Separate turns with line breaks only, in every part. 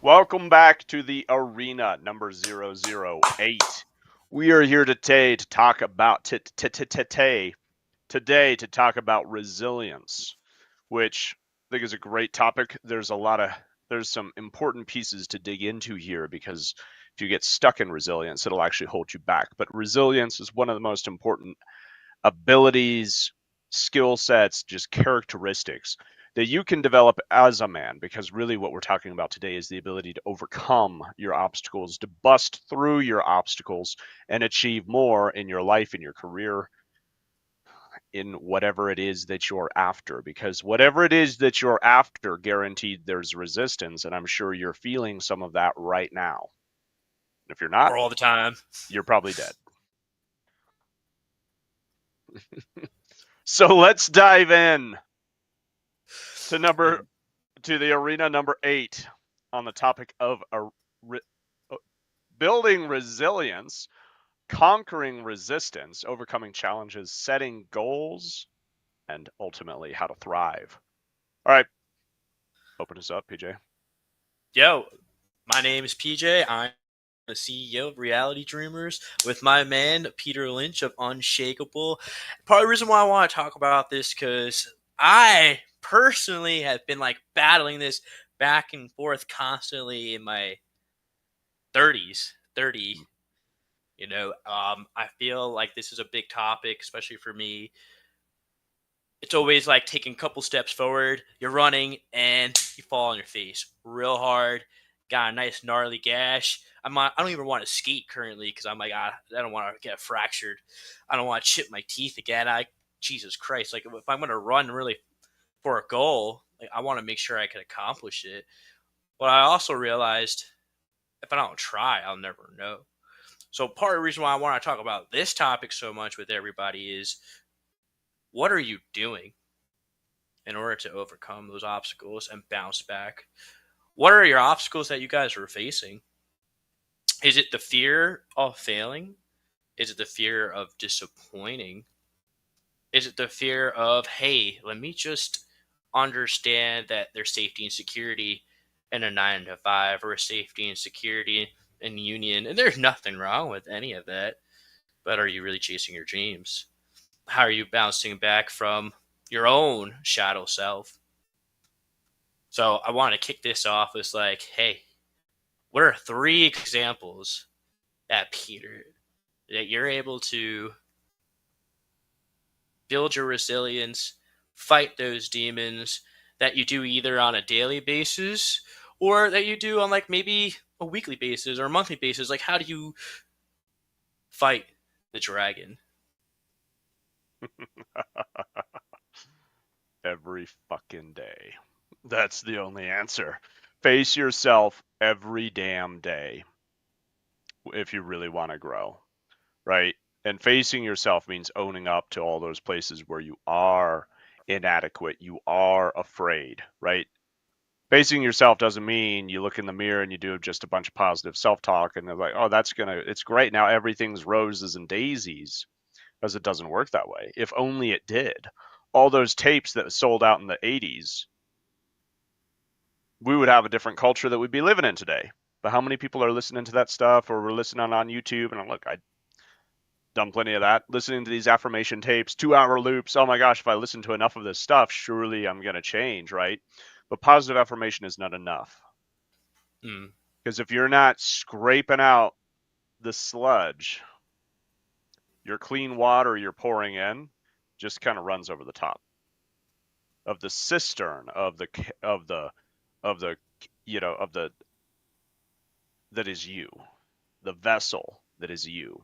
Welcome back to the arena number 008. We are here today to talk about today to talk about resilience, which I think is a great topic. There's some important pieces to dig into here because if you get stuck in resilience, it'll actually hold you back. But resilience is one of the most important abilities, skill sets, just characteristics that you can develop as a man, because really what we're talking about today is the ability to overcome your obstacles, to bust through your obstacles and achieve more in your life, in your career, in whatever it is that you're after. Because whatever it is that you're after, guaranteed there's resistance, and I'm sure you're feeling some of that right now. If you're not,
Or all the time.
you're probably dead. So let's dive in to
And
the arena number 8 on the topic of re, building resilience, conquering resistance, overcoming challenges, setting goals, and ultimately how to thrive. All right, open us up, PJ.
yo, my name is PJ. I'm the CEO of Reality Dreamers with my man Peter Lynch of Unshakable. Part of the reason why I want to talk about this because I personally have been like battling this back and forth constantly in my 30s. 30. I feel like this is a big topic, especially for me. It's always like taking a couple steps forward, you're running, and you fall on your face real hard. Got a nice gnarly gash. I don't even want to skate currently because I'm like, I don't want to get fractured. I don't want to chip my teeth again. Jesus Christ, like if I'm gonna run really for a goal, like I want to make sure I can accomplish it. But I also realized if I don't try, I'll never know. So part of the reason why I want to talk about this topic so much with everybody is what are you doing in order to overcome those obstacles and bounce back? What are your obstacles that you guys are facing? Is it the fear of failing? Is it the fear of disappointing? Is it the fear of, hey, let me just understand that there's safety and security in a 9 to 5 or safety and security in union? And there's nothing wrong with any of that. But are you really chasing your dreams? How are you bouncing back from your own shadow self? So I want to kick this off with like, hey, what are 3 examples that Peter that you're able to build your resilience, fight those demons that you do either on a daily basis or that you do on like maybe a weekly basis or a monthly basis? Like, how do you fight the dragon?
Every fucking day. That's the only answer. Face yourself every damn day if you really want to grow, right? And facing yourself means owning up to all those places where you are inadequate, you are afraid, right? Facing yourself doesn't mean you look in the mirror and you do just a bunch of positive self-talk and they're like, oh, it's great. Now everything's roses and daisies, because it doesn't work that way. If only it did. All those tapes that sold out in the 80s, we would have a different culture that we'd be living in today. But how many people are listening to that stuff, or we're listening on YouTube? And look, I've done plenty of that, listening to these affirmation tapes, 2 hour loops. Oh my gosh, if I listen to enough of this stuff, surely I'm going to change, right? But positive affirmation is not enough.
Mm.
Because if you're not scraping out the sludge, your clean water you're pouring in just kind of runs over the top of the cistern of the of the of the that is you, the vessel that is you.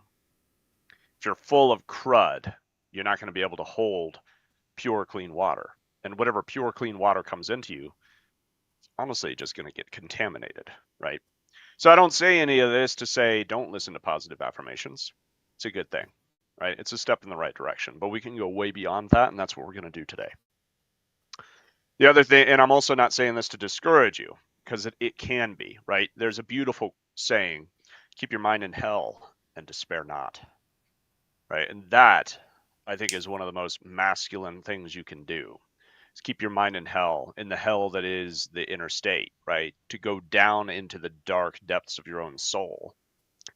If you're full of crud, you're not going to be able to hold pure clean water. And whatever pure clean water comes into you, it's honestly just going to get contaminated, right? So I don't say any of this to say don't listen to positive affirmations. It's a good thing, right? It's a step in the right direction, but we can go way beyond that, and that's what we're going to do today. The other thing, and I'm also not saying this to discourage you, because it can be, right? There's a beautiful saying, keep your mind in hell and despair not, right? And that, I think, is one of the most masculine things you can do. is keep your mind in the hell that is the inner state, right? To go down into the dark depths of your own soul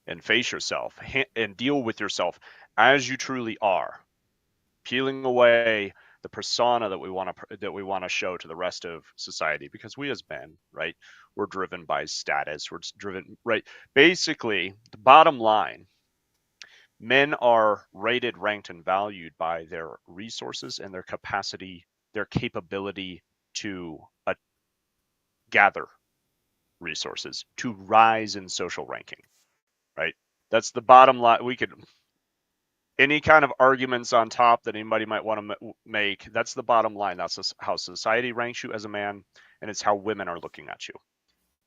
and face yourself and deal with yourself as you truly are, peeling away the persona that we want to show to the rest of society, because we as men, right, we're driven by status, we're driven, right, basically the bottom line, men are rated, ranked, and valued by their resources and their capacity, their capability to gather resources, to rise in social ranking, right? That's the bottom line. We could, any kind of arguments on top that anybody might want to make, that's the bottom line. That's how society ranks you as a man, and it's how women are looking at you,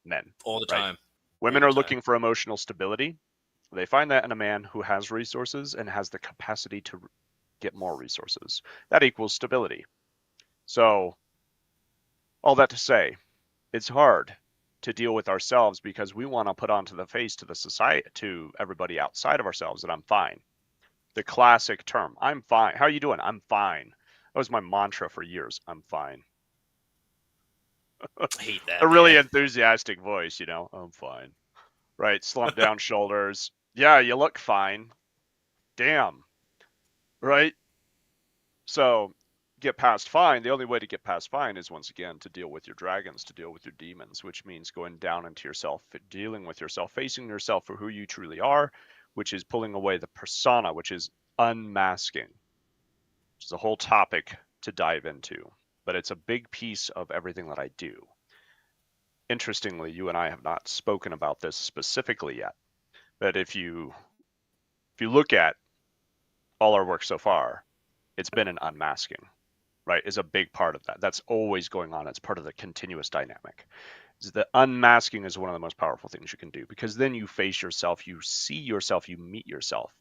men,
All the
right?
time.
Women
All the
are
time.
looking for emotional stability. They find that in a man who has resources and has the capacity to get more resources. That equals stability. So, all that to say, it's hard to deal with ourselves because we want to put onto the face to the society, to everybody outside of ourselves, that I'm fine. The classic term, I'm fine. How are you doing? I'm fine. That was my mantra for years. I'm fine.
I hate
A
that,
really
man.
enthusiastic voice, you know, I'm fine. Right? Slump down shoulders. Yeah, you look fine. Damn. Right? So get past fine. The only way to get past fine is, once again, to deal with your dragons, to deal with your demons, which means going down into yourself, dealing with yourself, facing yourself for who you truly are, which is pulling away the persona, which is unmasking, which is a whole topic to dive into. But it's a big piece of everything that I do. Interestingly, you and I have not spoken about this specifically yet. But if you look at all our work so far, it's been an unmasking, right, is a big part of that. That's always going on. It's part of the continuous dynamic. Is the unmasking is one of the most powerful things you can do, because then you face yourself, you see yourself, you meet yourself,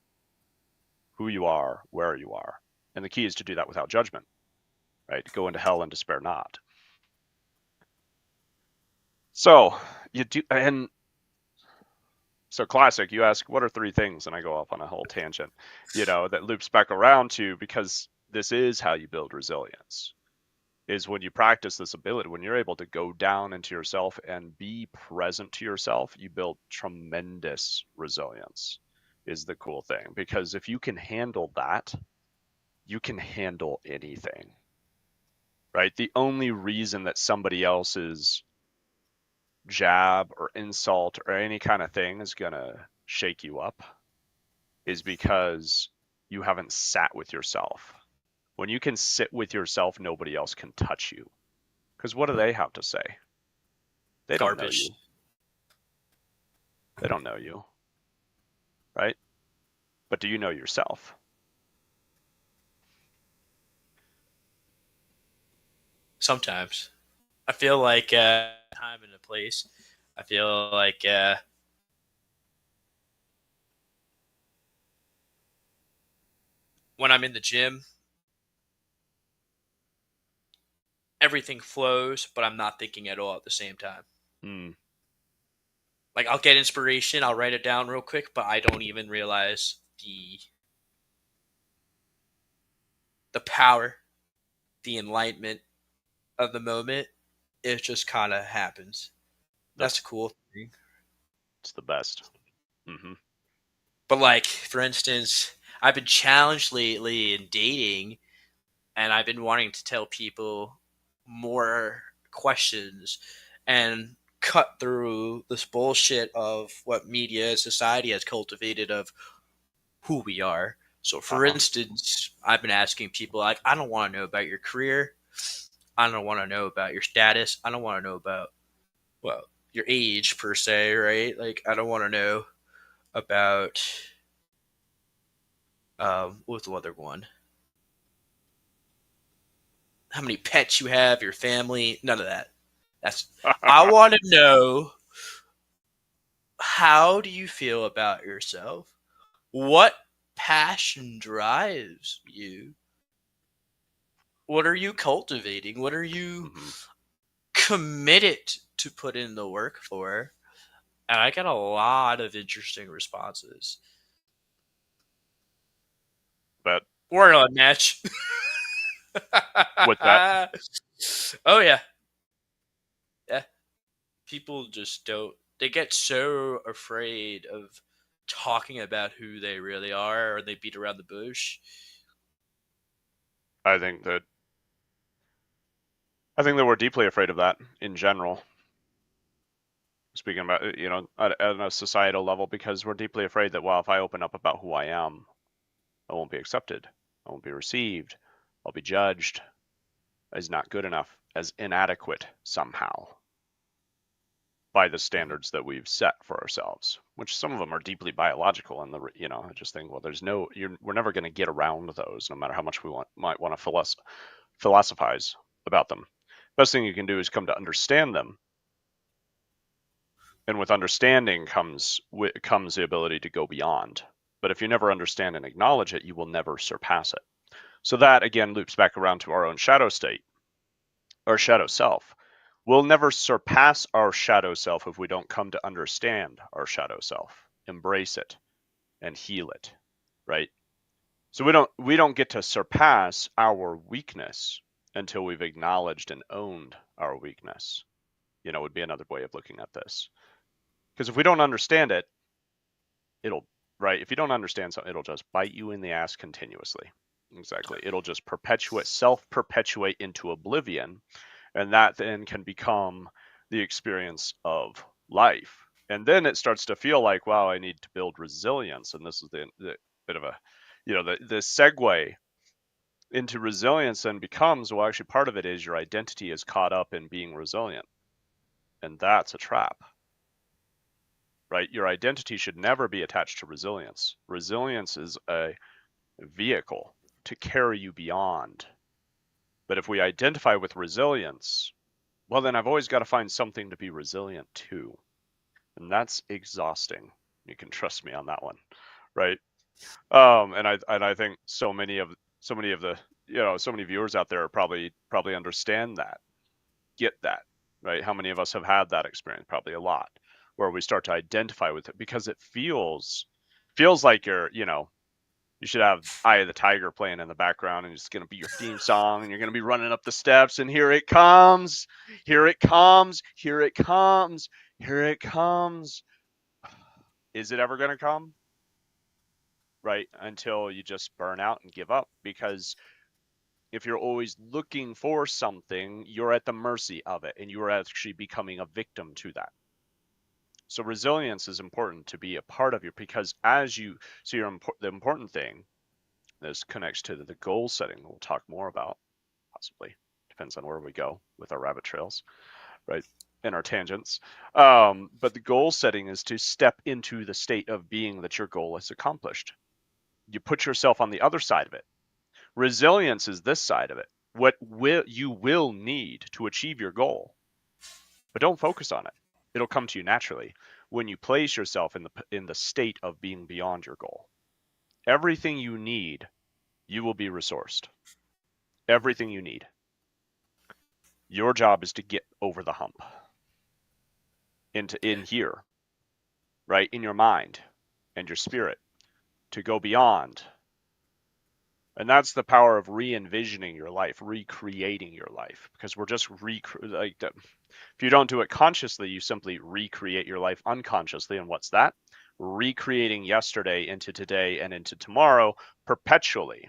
who you are, where you are. And the key is to do that without judgment, right? Go into hell and despair not. So you do, and so classic, you ask, what are three things? And I go off on a whole tangent, that loops back around to, because this is how you build resilience, is when you practice this ability, when you're able to go down into yourself and be present to yourself, you build tremendous resilience, is the cool thing. Because if you can handle that, you can handle anything, right? The only reason that somebody else's jab or insult or any kind of thing is going to shake you up is because you haven't sat with yourself. When you can sit with yourself, nobody else can touch you. Because what do they have to say? They don't know
Garbage.
you. They don't know you, right? But do you know yourself?
Sometimes. I feel like time and a place. I feel like when I'm in the gym, everything flows, but I'm not thinking at all at the same time.
Hmm.
Like I'll get inspiration, I'll write it down real quick, but I don't even realize the power, the enlightenment of the moment. It just kind of happens. That's a
That's
cool thing.
it's the best. Hmm.
But like, for instance, I've been challenged lately in dating, and I've been wanting to tell people more questions and cut through this bullshit of what media and society has cultivated of who we are. So, for
Uh-huh.
instance, I've been asking people like, I don't want to know about your career. I don't want to know about your status. I don't want to know about, well, your age per se, right? Like, I don't want to know about what's the other one? How many pets you have, your family, none of that. That's I want to know, how do you feel about yourself? What passion drives you? What are you cultivating? What are you
Hmm.
committed to put in the work for? And I got a lot of interesting responses.
But
We're on a match.
with that,
Oh yeah, yeah. People just don't. They get so afraid of talking about who they really are, or they beat around the bush.
I think that I think that we're deeply afraid of that in general. Speaking about at a societal level, because we're deeply afraid that, well, if I open up about who I am, I won't be accepted, I won't be received, I'll be judged as not good enough, as inadequate somehow by the
Mhm.
standards that we've set for ourselves, which some of them are deeply biological. And I just think, well, we're never going to get around those, no matter how much we might want to philosophize about them. Best thing you can do is come to understand them, and with understanding comes the ability to go beyond. But if you never understand and acknowledge it, you will never surpass it. So that again loops back around to our own shadow state, our shadow self. We'll never surpass our shadow self if we don't come to understand our shadow self, embrace it, and heal it, right? So we don't get to surpass our weakness until we've acknowledged and owned our weakness. Would be another way of looking at this. Because if we don't understand it, it'll right. If you don't understand something, it'll just bite you in the ass continuously. Exactly. It'll just self-perpetuate into oblivion, and that then can become the experience of life. And then it starts to feel like, wow, I need to build resilience. And this is the bit of a, the segue into resilience then becomes, well, actually, part of it is your identity is caught up in being resilient. And that's a trap, right? Your identity should never be attached to resilience. Resilience is a vehicle to carry you beyond. But if we identify with resilience, well, then I've always got to find something to be resilient to. And that's exhausting. You can trust me on that one, right? And I think so many of the so many viewers out there probably understand that, get that, right? How many of us have had that experience? Probably a lot, where we start to identify with it because it feels like you should have Eye of the Tiger playing in the background, and it's going to be your theme song, and you're going to be running up the steps, and here it comes, here it comes, here it comes, here it comes. Is it ever going to come? Right? Until you just burn out and give up. Because if you're always looking for something, you're at the mercy of it, and you're actually becoming a victim to that. So resilience is important to be a part of your, because the important thing, this connects to the goal setting we'll talk more about, possibly. Depends on where we go with our rabbit trails, right? And our tangents. But the goal setting is to step into the state of being that your goal is accomplished. You put yourself on the other side of it. Resilience is this side of it. What you will need to achieve your goal, but don't focus on it. It'll come to you naturally when you place yourself in the state of being beyond your goal. Everything you need, you will be resourced. Everything you need. Your job is to get over the hump in here, right? In your mind and your spirit, to go beyond. And that's the power of re-envisioning your life, recreating your life, because we're just if you don't do it consciously, you simply recreate your life unconsciously. And what's that? Recreating yesterday into today and into tomorrow perpetually,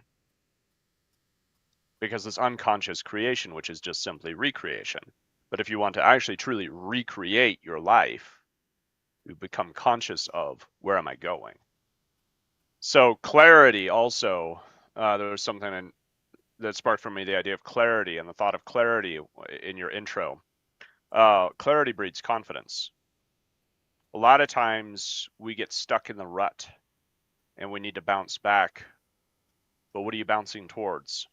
because it's unconscious creation, which is just simply recreation. But if you want to actually truly recreate your life, you become conscious of, where am I going? So clarity also, there was something that sparked for me the idea of clarity and the thought of clarity in your intro. Clarity breeds confidence. A lot of times we get stuck in the rut and we need to bounce back. But what are you bouncing towards?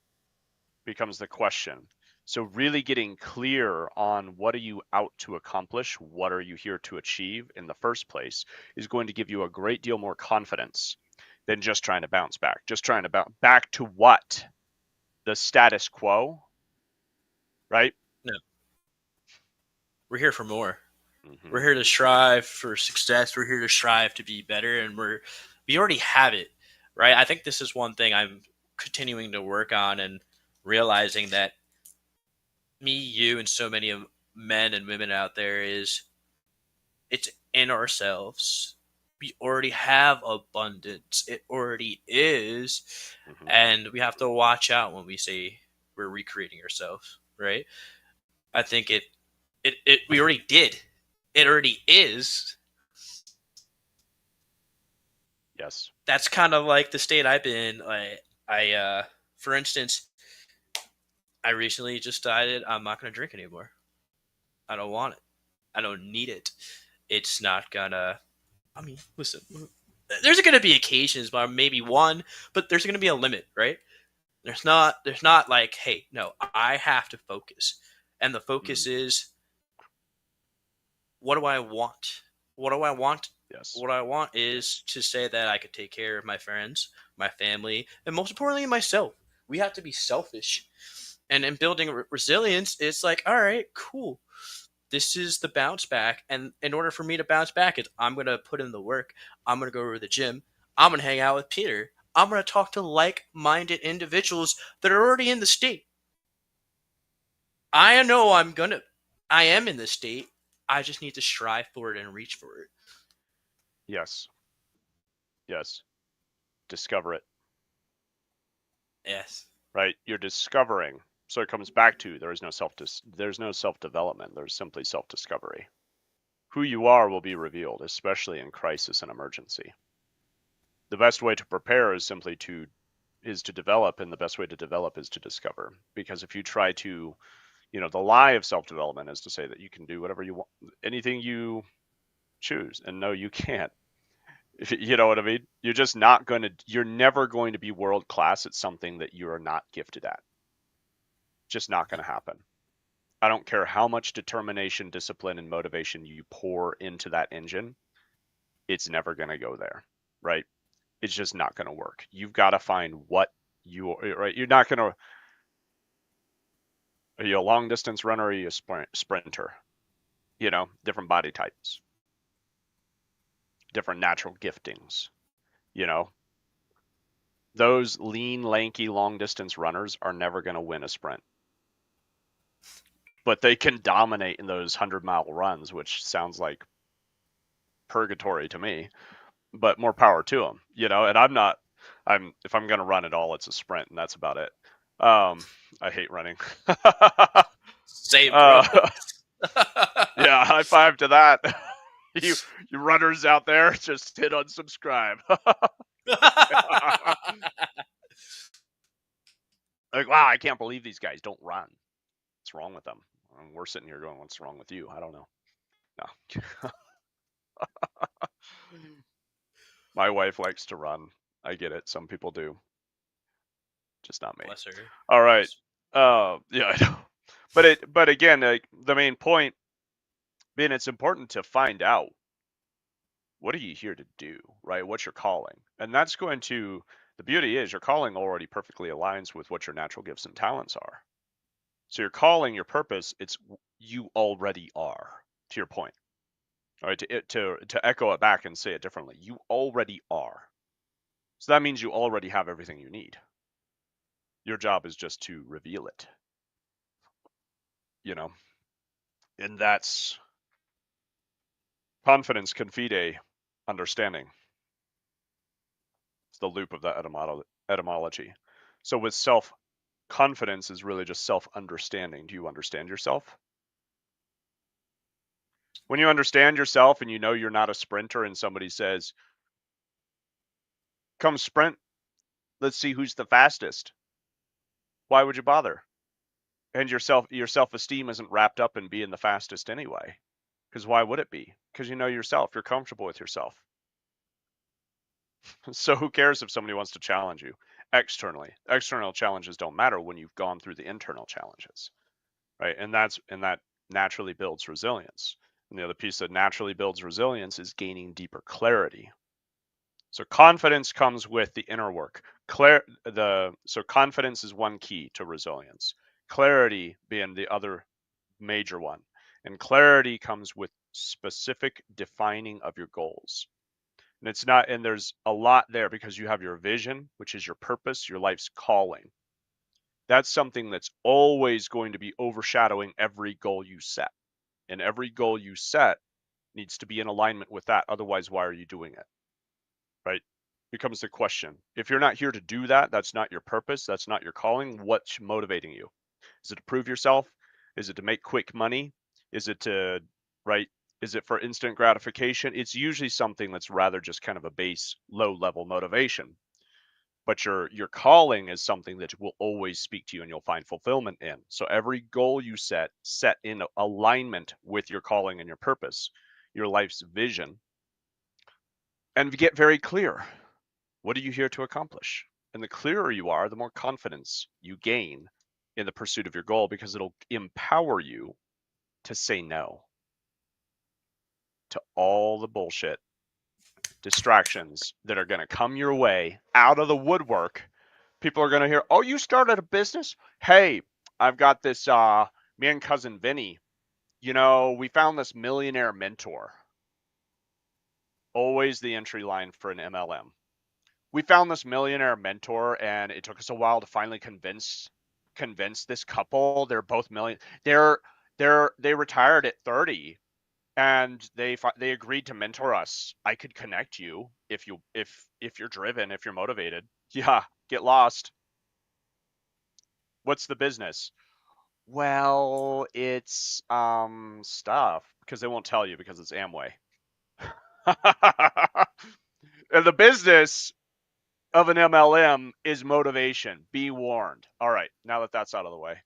Becomes the question. So really getting clear on what are you out to accomplish, what are you here to achieve in the first place, is going to give you a great deal more confidence than just trying to bounce back. Just trying to bounce back to what? The status quo, right?
No, we're here for more. We're
Mm-hmm.
here to strive for success. We're here to strive to be better, and we already have it, right? I think this is one thing I'm continuing to work on and realizing that me, you, and so many of men and women out there is it's in ourselves. We already have abundance. It already is.
Hmm.
And we have to watch out when we say we're recreating ourselves, right? I think it we already did. It already is.
Yes.
That's kind of like the state I've been in. I for instance, I recently just decided I'm not gonna drink anymore. I don't want it. I don't need it. It's not gonna. I mean, listen. There's gonna be occasions, but maybe one, but there's gonna be a limit, right? There's not. There's not like, hey, no, I have to focus, and the focus
Mm.
is what do I want? What do I want?
Yes.
What I want is to say that I could take care of my friends, my family, and most importantly, myself. We have to be selfish. And in building resilience, it's like, all right, cool. This is the bounce back. And in order for me to bounce back, I'm going to put in the work. I'm going to go to the gym. I'm going to hang out with Peter. I'm going to talk to like minded individuals that are already in the state. I know I am in the state. I just need to strive for it and reach for it.
Yes. Yes. Discover it.
Yes.
Right. You're discovering. So it comes back to there's no self development. There's simply self discovery. Who you are will be revealed, especially in crisis and emergency. The best way to prepare is to develop, and the best way to develop is to discover. Because if you try to, the lie of self development is to say that you can do whatever you want, anything you choose, and no, you can't. You know what I mean? You're never going to be world class at something that you are not gifted at. Just not going to happen. I don't care how much determination, discipline, and motivation you pour into that engine, it's never going to go there, right? It's just not going to work. You've got to find what you are, right? You're not going to, are you a long distance runner or are you a sprinter? Different body types, different natural giftings, you know, those lean, lanky, long distance runners are never going to win a sprint, but they can dominate in those 100-mile runs, which sounds like purgatory to me, but more power to them, and if I'm going to run at all, it's a sprint and that's about it. I hate running.
Same, bro.
uh, yeah, high five to that. you you runners out there, just hit unsubscribe. Like, wow, I can't believe these guys don't run. What's wrong with them? And we're sitting here going, what's wrong with you? I don't know. No. My wife likes to run. I get it. Some people do, just not me.
Bless her.
All right.
Bless
Yeah, I know. But again, the main point being, it's important to find out what are you here to do, right? What's your calling? And that's going to, the beauty is your calling already perfectly aligns with what your natural gifts and talents are. So your calling, your purpose, it's you already are, to your point. All right, to echo it back and say it differently, you already are. So that means you already have everything you need. Your job is just to reveal it, you know? And that's confidence, confide, understanding. It's the loop of that etymology. So with self confidence is really just self understanding. Do you understand yourself? When you understand yourself and you know you're not a sprinter and somebody says, come sprint, let's see who's the fastest. Why would you bother? And your self-esteem isn't wrapped up in being the fastest anyway. Because why would it be? Because you know yourself, you're comfortable with yourself. So who cares if somebody wants to challenge you externally? External challenges don't matter when you've gone through the internal challenges, right? And that naturally builds resilience. And the other piece that naturally builds resilience is gaining deeper clarity. So confidence comes with the inner work. So confidence is one key to resilience. Clarity being the other major one. And clarity comes with specific defining of your goals. And there's a lot there because you have your vision, which is your purpose, your life's calling. That's something that's always going to be overshadowing every goal you set. And every goal you set needs to be in alignment with that. Otherwise, why are you doing it? Right? Becomes the question. If you're not here to do that, that's not your purpose, that's not your calling, what's motivating you? Is it to prove yourself? Is it to make quick money? Is it to, right? Is it for instant gratification? It's usually something that's rather just kind of a base, low level motivation. But your calling is something that will always speak to you and you'll find fulfillment in. So every goal you set in alignment with your calling and your purpose, your life's vision, and get very clear. What are you here to accomplish? And the clearer you are, the more confidence you gain in the pursuit of your goal, because it'll empower you to say no to all the bullshit distractions that are going to come your way out of the woodwork. People are going to hear, oh, you started a business? Hey, I've got this, me and cousin Vinny, we found this millionaire mentor. Always the entry line for an MLM. We found this millionaire mentor, and it took us a while to finally convince this couple. They're both they retired at 30, and they agreed to mentor us. I could connect you if you're driven, if you're motivated. Yeah, get lost. What's the business? Well, it's stuff, because they won't tell you because it's Amway. And the business of an MLM is motivation. Be warned. All right, now that that's out of the way.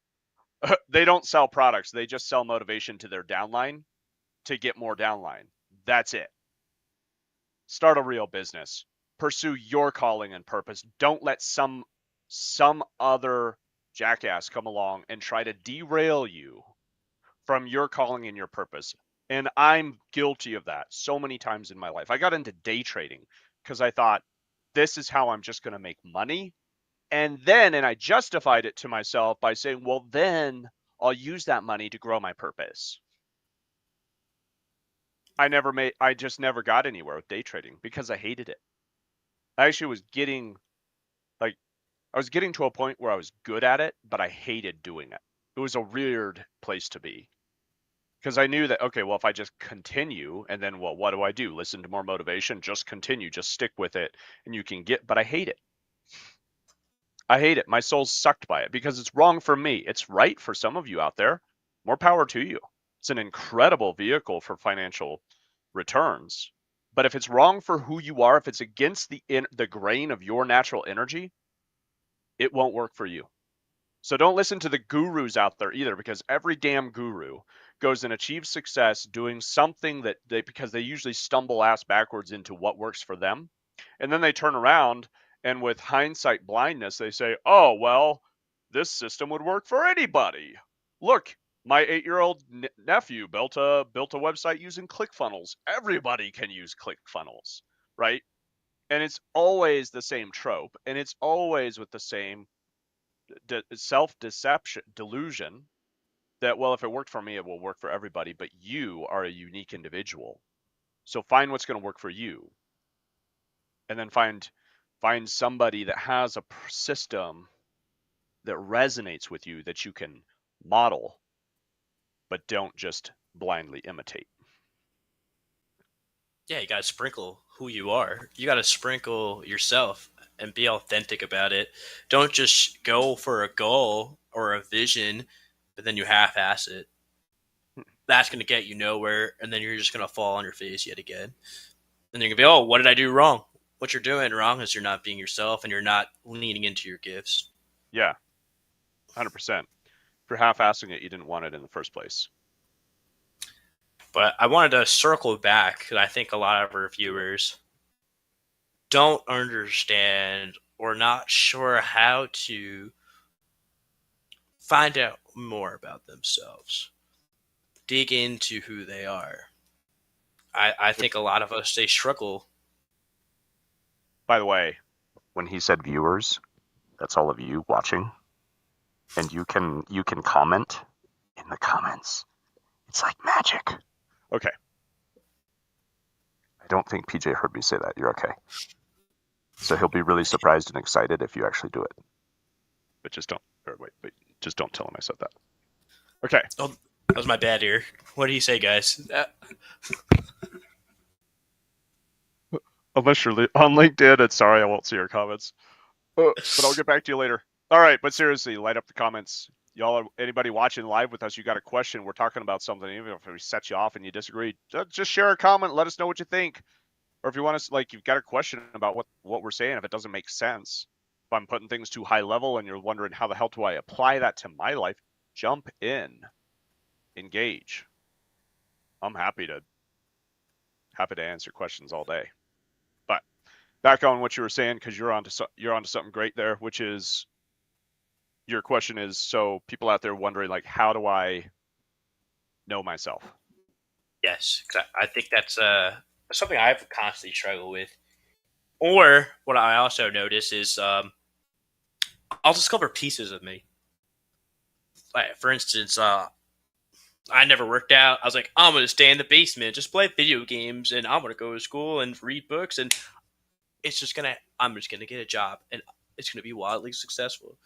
They don't sell products. They just sell motivation to their downline to get more downline. That's it. Start a real business. Pursue your calling and purpose. Don't let some other jackass come along and try to derail you from your calling and your purpose. And I'm guilty of that so many times in my life. I got into day trading because I thought, this is how I'm just going to make money. And I justified it to myself by saying, well, then I'll use that money to grow my purpose. I just never got anywhere with day trading because I hated it. I actually was getting, like, I was getting to a point where I was good at it, but I hated doing it. It was a weird place to be. Because I knew that, okay, well, if I just continue, and then, well, what do I do? Listen to more motivation, just continue, just stick with it, and you can but I hate it. I hate it. My soul's sucked by it because it's wrong for me. It's right for some of you out there. More power to you. It's an incredible vehicle for financial returns. But if it's wrong for who you are, if it's against the grain of your natural energy, it won't work for you. So don't listen to the gurus out there either, because every damn guru goes and achieves success doing something because they usually stumble ass backwards into what works for them. And then they turn around and with hindsight blindness, they say, oh, well, this system would work for anybody. Look, my 8-year-old nephew built a website using ClickFunnels. Everybody can use ClickFunnels, right? And it's always the same trope, and it's always with the same self-deception, delusion that, well, if it worked for me, it will work for everybody, but you are a unique individual. So find what's going to work for you, and then find somebody that has a system that resonates with you that you can model, but don't just blindly imitate.
Yeah, you gotta sprinkle who you are. You gotta sprinkle yourself and be authentic about it. Don't just go for a goal or a vision, but then you half-ass it. That's gonna get you nowhere, and then you're just gonna fall on your face yet again. And you're gonna be, oh, what did I do wrong? What you're doing wrong is you're not being yourself, and you're not leaning into your gifts.
Yeah, 100%. If you're half-assing it, you didn't want it in the first place.
But I wanted to circle back because I think a lot of our viewers don't understand or not sure how to find out more about themselves, dig into who they are. I think
Which,
a lot of us, they struggle.
by the way, when he said viewers, that's all of you watching, and you can comment in the comments. It's like magic. Okay. I don't think PJ heard me say that. You're okay. So he'll be really surprised and excited if you actually do it. But just don't. Or wait, just don't tell him I said that. Okay.
Oh, that was my bad ear. What do you say, guys?
Unless you're on LinkedIn, and sorry, I won't see your comments. But I'll get back to you later. All right, but seriously, light up the comments. Y'all, anybody watching live with us, you got a question, we're talking about something, even if we set you off and you disagree, just share a comment, let us know what you think. Or if you want to, like, you've got a question about what we're saying, if it doesn't make sense, if I'm putting things too high level and you're wondering how the hell do I apply that to my life, jump in, engage. I'm happy to answer questions all day. But back on what you were saying, because you're onto something great there, which is your question is, so people out there wondering, like, how do I know myself?
Yes, 'cause I think that's something I've constantly struggled with. Or what I also notice is I'll discover pieces of me. Like, for instance, I never worked out. I was like, I'm gonna stay in the basement, just play video games, and I'm gonna go to school and read books, and I'm just gonna get a job, and it's gonna be wildly successful.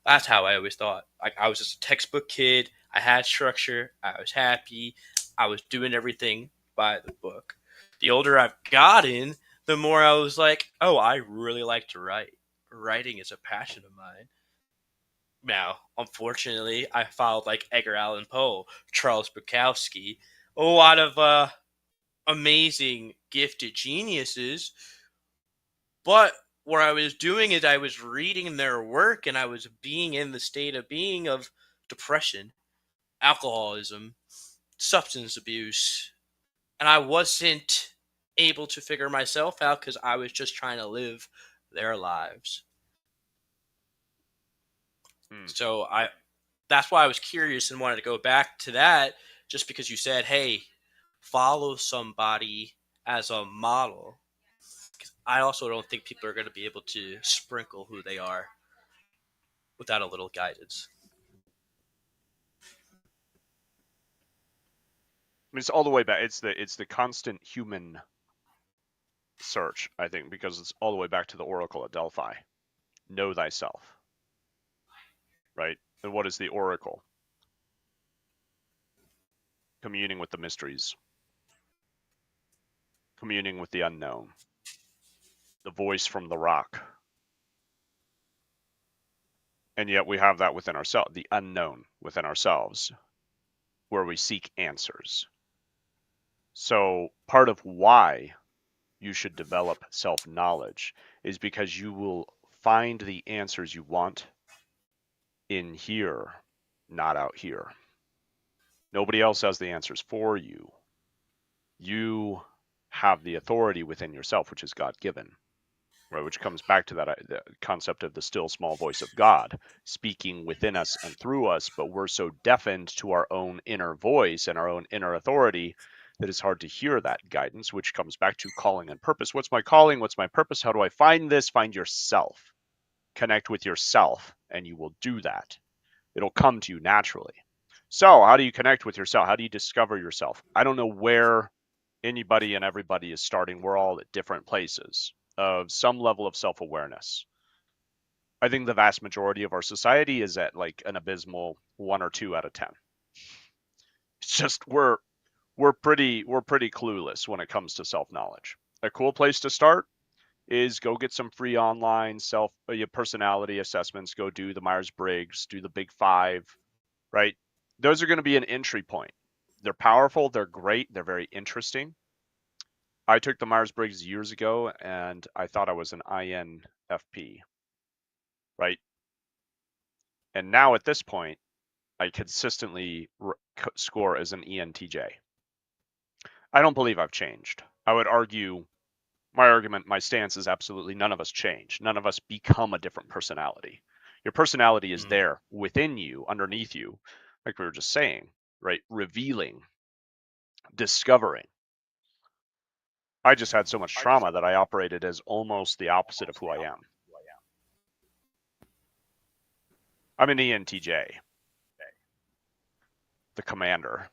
That's how I always thought. Like, I was just a textbook kid. I had structure. I was happy. I was doing everything by the book. The older I've gotten, the more I was like, oh, I really like to write. Writing is a passion of mine. Now, unfortunately, I followed like Edgar Allan Poe, Charles Bukowski, a lot of amazing, gifted geniuses. But what I was doing is I was reading their work and I was being in the state of being of depression, alcoholism, substance abuse, and I wasn't able to figure myself out because I was just trying to live their lives.
Hmm.
So I that's why I was curious and wanted to go back to that just because you said, "Hey, follow somebody as a model." I also don't think people are going to be able to sprinkle who they are without a little guidance.
I mean, it's all the way back. It's the constant human search, I think, because it's all the way back to the Oracle at Delphi. Know thyself, right? And what is the Oracle? Communing with the mysteries, communing with the unknown, the voice from the rock. And yet we have that within ourselves, the unknown within ourselves, where we seek answers. So part of why you should develop self-knowledge is because you will find the answers you want in here, not out here. Nobody else has the answers for you. You have the authority within yourself, which is God-given, right? Which comes back to that the concept of the still small voice of God speaking within us and through us, but we're so deafened to our own inner voice and our own inner authority that it's hard to hear that guidance, which comes back to calling and purpose. What's my calling? What's my purpose? How do I find this? Find yourself. Connect with yourself, and you will do that. It'll come to you naturally. So, how do you connect with yourself? How do you discover yourself? I don't know where anybody and everybody is starting. We're all at different places of some level of self-awareness. I think the vast majority of our society is at like an abysmal 1 or 2 out of 10. It's just we're pretty clueless when it comes to self-knowledge. A cool place to start is go get some free online self personality assessments. Go do the Myers-Briggs, do the Big Five, right? Those are going to be an entry point. They're powerful, they're great, they're very interesting. I took the Myers-Briggs years ago and I thought I was an INFP, right? And now at this point, I consistently score as an ENTJ. I don't believe I've changed. I would argue my stance is absolutely none of us change. None of us become a different personality. Your personality is
Mm.
there within you, underneath you, like we were just saying, right? Revealing, discovering. I just had so much trauma that I operated as almost the opposite of who I am. I'm an ENTJ, the commander.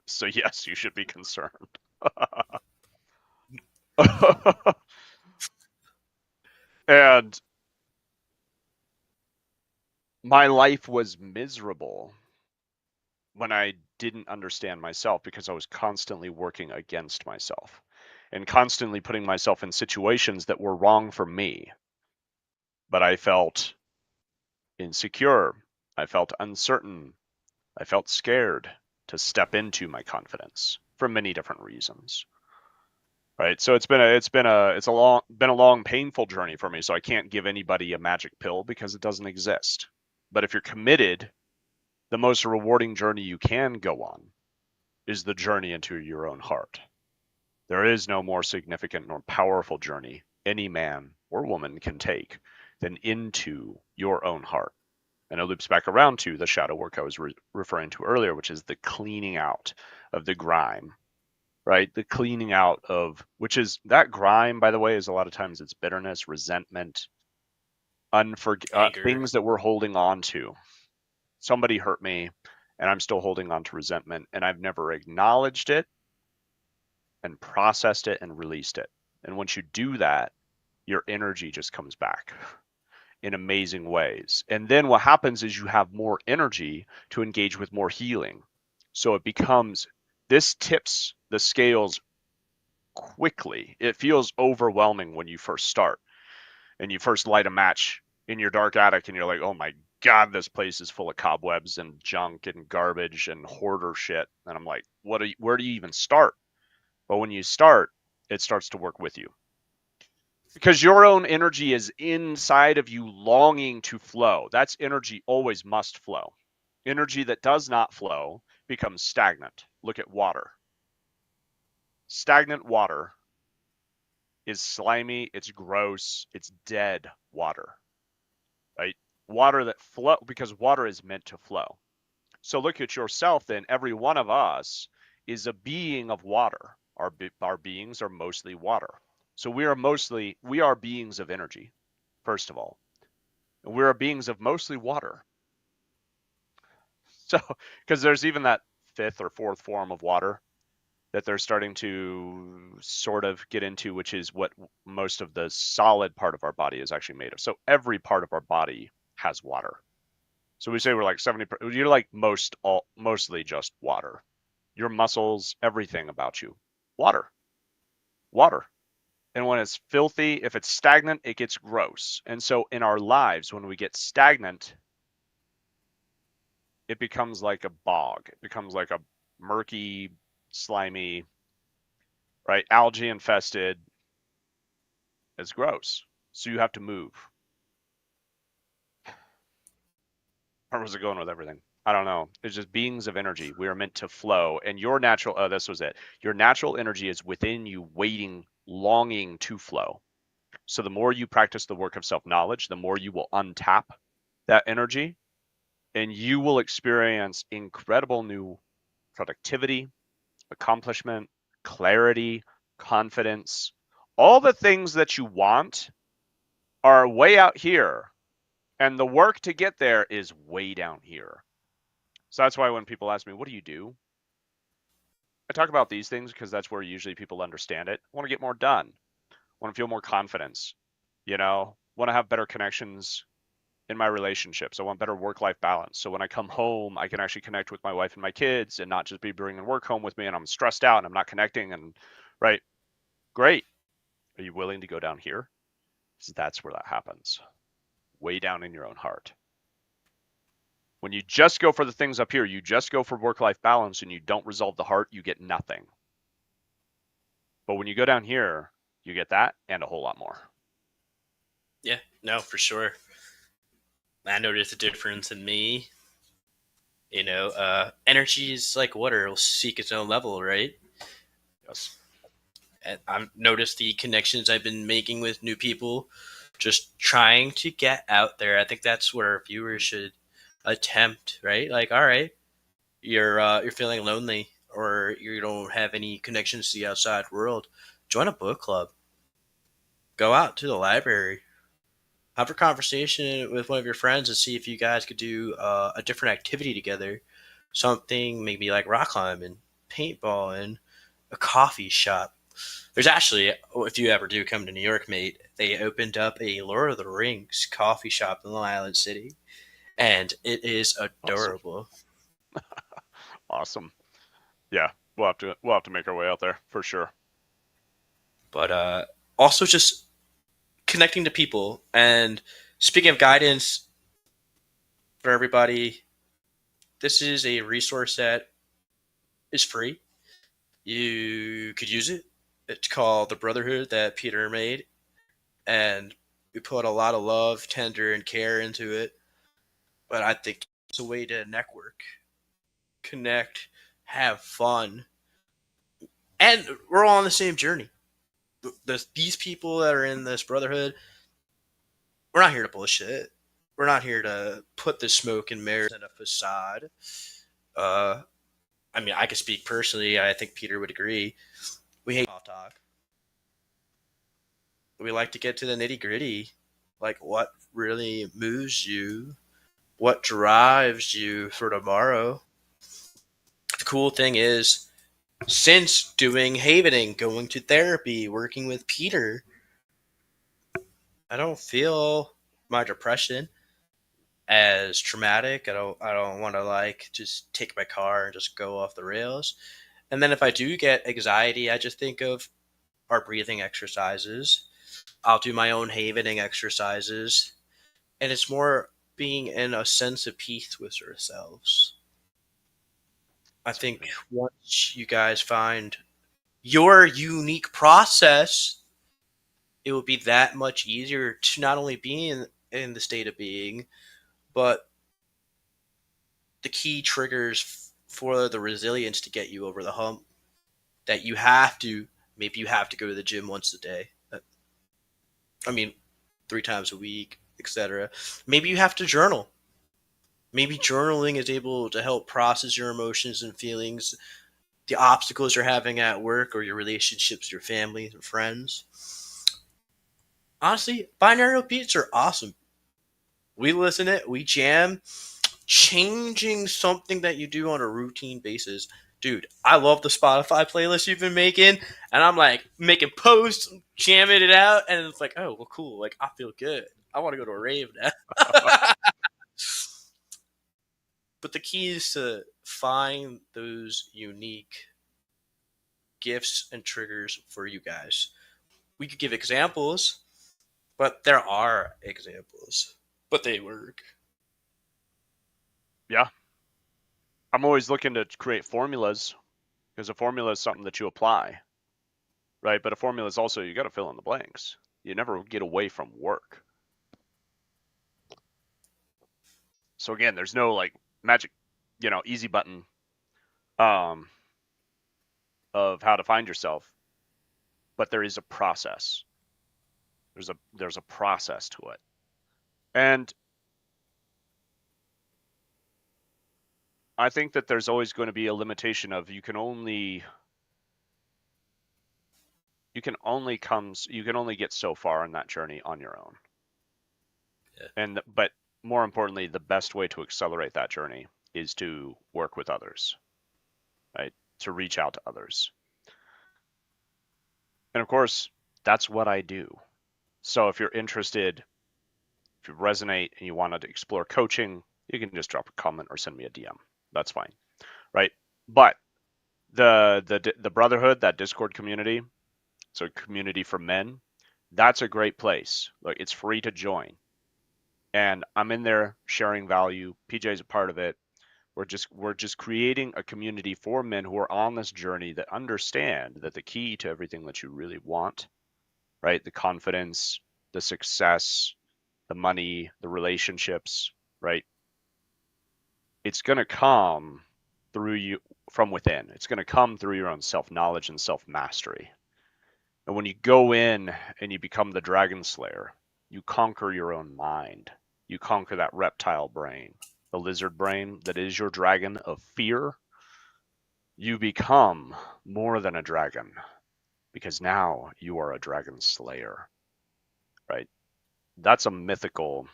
So yes, you should be concerned. And my life was miserable when I didn't understand myself because I was constantly working against myself and constantly putting myself in situations that were wrong for me. But I felt insecure. I felt uncertain. I felt scared to step into my confidence for many different reasons. Right. So it's a long painful journey for me. So I can't give anybody a magic pill because it doesn't exist. But if you're committed, the most rewarding journey you can go on is the journey into your own heart. There is no more significant nor powerful journey any man or woman can take than into your own heart. And it loops back around to the shadow work I was referring to earlier, which is the cleaning out of the grime, right? The cleaning out of, which is that grime, by the way, is a lot of times it's bitterness, resentment,
Anger.
things that we're holding on to. Somebody hurt me, and I'm still holding on to resentment, and I've never acknowledged it and processed it and released it. And once you do that, your energy just comes back in amazing ways. And then what happens is you have more energy to engage with more healing. So it becomes, this tips the scales quickly. It feels overwhelming when you first start and you first light a match in your dark attic and you're like, oh my God, this place is full of cobwebs and junk and garbage and hoarder shit. And I'm like, where do you even start? But when you start, it starts to work with you because your own energy is inside of you longing to flow. That's energy always must flow. Energy that does not flow becomes stagnant. Look at water. Stagnant water is slimy, it's gross, it's dead water, right? Water that flow, because water is meant to flow. So look at yourself then. Every one of us is a being of water. Our beings are mostly water. So we are beings of energy, first of all. And we are beings of mostly water. So, because there's even that fifth or fourth form of water that they're starting to sort of get into, which is what most of the solid part of our body is actually made of. So every part of our body has water. So we say we're like 70, you're like mostly just water. Your muscles, everything about you, water, water. And when it's filthy, if it's stagnant, it gets gross. And so in our lives, when we get stagnant, it becomes like a bog. It becomes like a murky, slimy, right? Algae infested. It's gross. So you have to move. Where was it going with everything? I don't know. It's just beings of energy. We are meant to flow. And your natural, this was it. Your natural energy is within you, waiting, longing to flow. So the more you practice the work of self-knowledge, the more you will untap that energy and you will experience incredible new productivity, accomplishment, clarity, confidence. All the things that you want are way out here, and the work to get there is way down here. So that's why when people ask me, what do you do? I talk about these things because that's where usually people understand it. I want to get more done. I want to feel more confidence. Want to have better connections in my relationships. I want better work-life balance. So when I come home, I can actually connect with my wife and my kids and not just be bringing work home with me and I'm stressed out and I'm not connecting and right. Great. Are you willing to go down here? Because that's where that happens. Way down in your own heart. When you just go for the things up here, you just go for work-life balance and you don't resolve the heart, you get nothing. But when you go down here, you get that and a whole lot more.
Yeah, no, for sure. I noticed a difference in me. Energy is like water; it'll seek its own level, right?
Yes.
And I've noticed the connections I've been making with new people, just trying to get out there. I think that's what our viewers should attempt, right? Like, all right, you're feeling lonely, or you don't have any connections to the outside world. Join a book club. Go out to the library. Have a conversation with one of your friends and see if you guys could do a different activity together. Something maybe like rock climbing, paintball, and a coffee shop. There's actually, if you ever do come to New York, mate, they opened up a Lord of the Rings coffee shop in Long Island City. and it is
Awesome.
adorable.
Awesome. Yeah, we'll have to make our way out there for sure.
But also just connecting to people. And speaking of guidance for everybody, this is a resource that is free. You could use it. It's called the Brotherhood that Peter made, and we put a lot of love, tender, and care into it. But I think it's a way to network, connect, have fun, and we're all on the same journey. These people that are in this brotherhood, we're not here to bullshit. We're not here to put the smoke and mirrors in a facade. Uh, I mean, I could speak personally. I think Peter would agree. We hate talk. We like to get to the nitty gritty, like what really moves you, what drives you for tomorrow. The cool thing is, since doing havening, going to therapy, working with Peter, I don't feel my depression as traumatic. I don't want to like just take my car and just go off the rails. And then if I do get anxiety, I just think of our breathing exercises. I'll do my own havening exercises, and it's more being in a sense of peace with ourselves. I think
Absolutely.
once you guys find your unique process, it will be that much easier to not only be in the state of being, but the key triggers for the resilience to get you over the hump that you have to, maybe you have to go to the gym once a day. I mean, 3 times a week, etc. Maybe you have to journal. Maybe journaling is able to help process your emotions and feelings, the obstacles you're having at work or your relationships, your family, and friends. Honestly, binaural beats are awesome. We listen to it, we jam. Changing something that you do on a routine basis. Dude, I love the Spotify playlist you've been making, and I'm like making posts, jamming it out, and it's like, oh, well, cool. Like, I feel good. I want to go to a rave now. But the key is to find those unique gifts and triggers for you guys. We could give examples, but there are examples, but they work.
Yeah, I'm always looking to create formulas because a formula is something that you apply, right? But a formula is also you got to fill in the blanks. You never get away from work. So again, there's no like magic, easy button um, of how to find yourself, but there is a process. There's a process to it, and I think that there's always going to be a limitation of you can only get so far in that journey on your own.
Yeah.
But more importantly, the best way to accelerate that journey is to work with others, right? To reach out to others. And of course, that's what I do. So if you're interested, if you resonate and you want to explore coaching, you can just drop a comment or send me a DM. That's fine, right? But the brotherhood, that Discord community, so community for men, that's a great place. Like it's free to join. And I'm in there sharing value. PJ's a part of it. We're just creating a community for men who are on this journey that understand that the key to everything that you really want, right? The confidence, the success, the money, the relationships, right? It's going to come through you from within. It's going to come through your own self-knowledge and self-mastery. And when you go in and you become the dragon slayer, you conquer your own mind. You conquer that reptile brain, the lizard brain that is your dragon of fear. You become more than a dragon because now you are a dragon slayer, right? That's a mythical,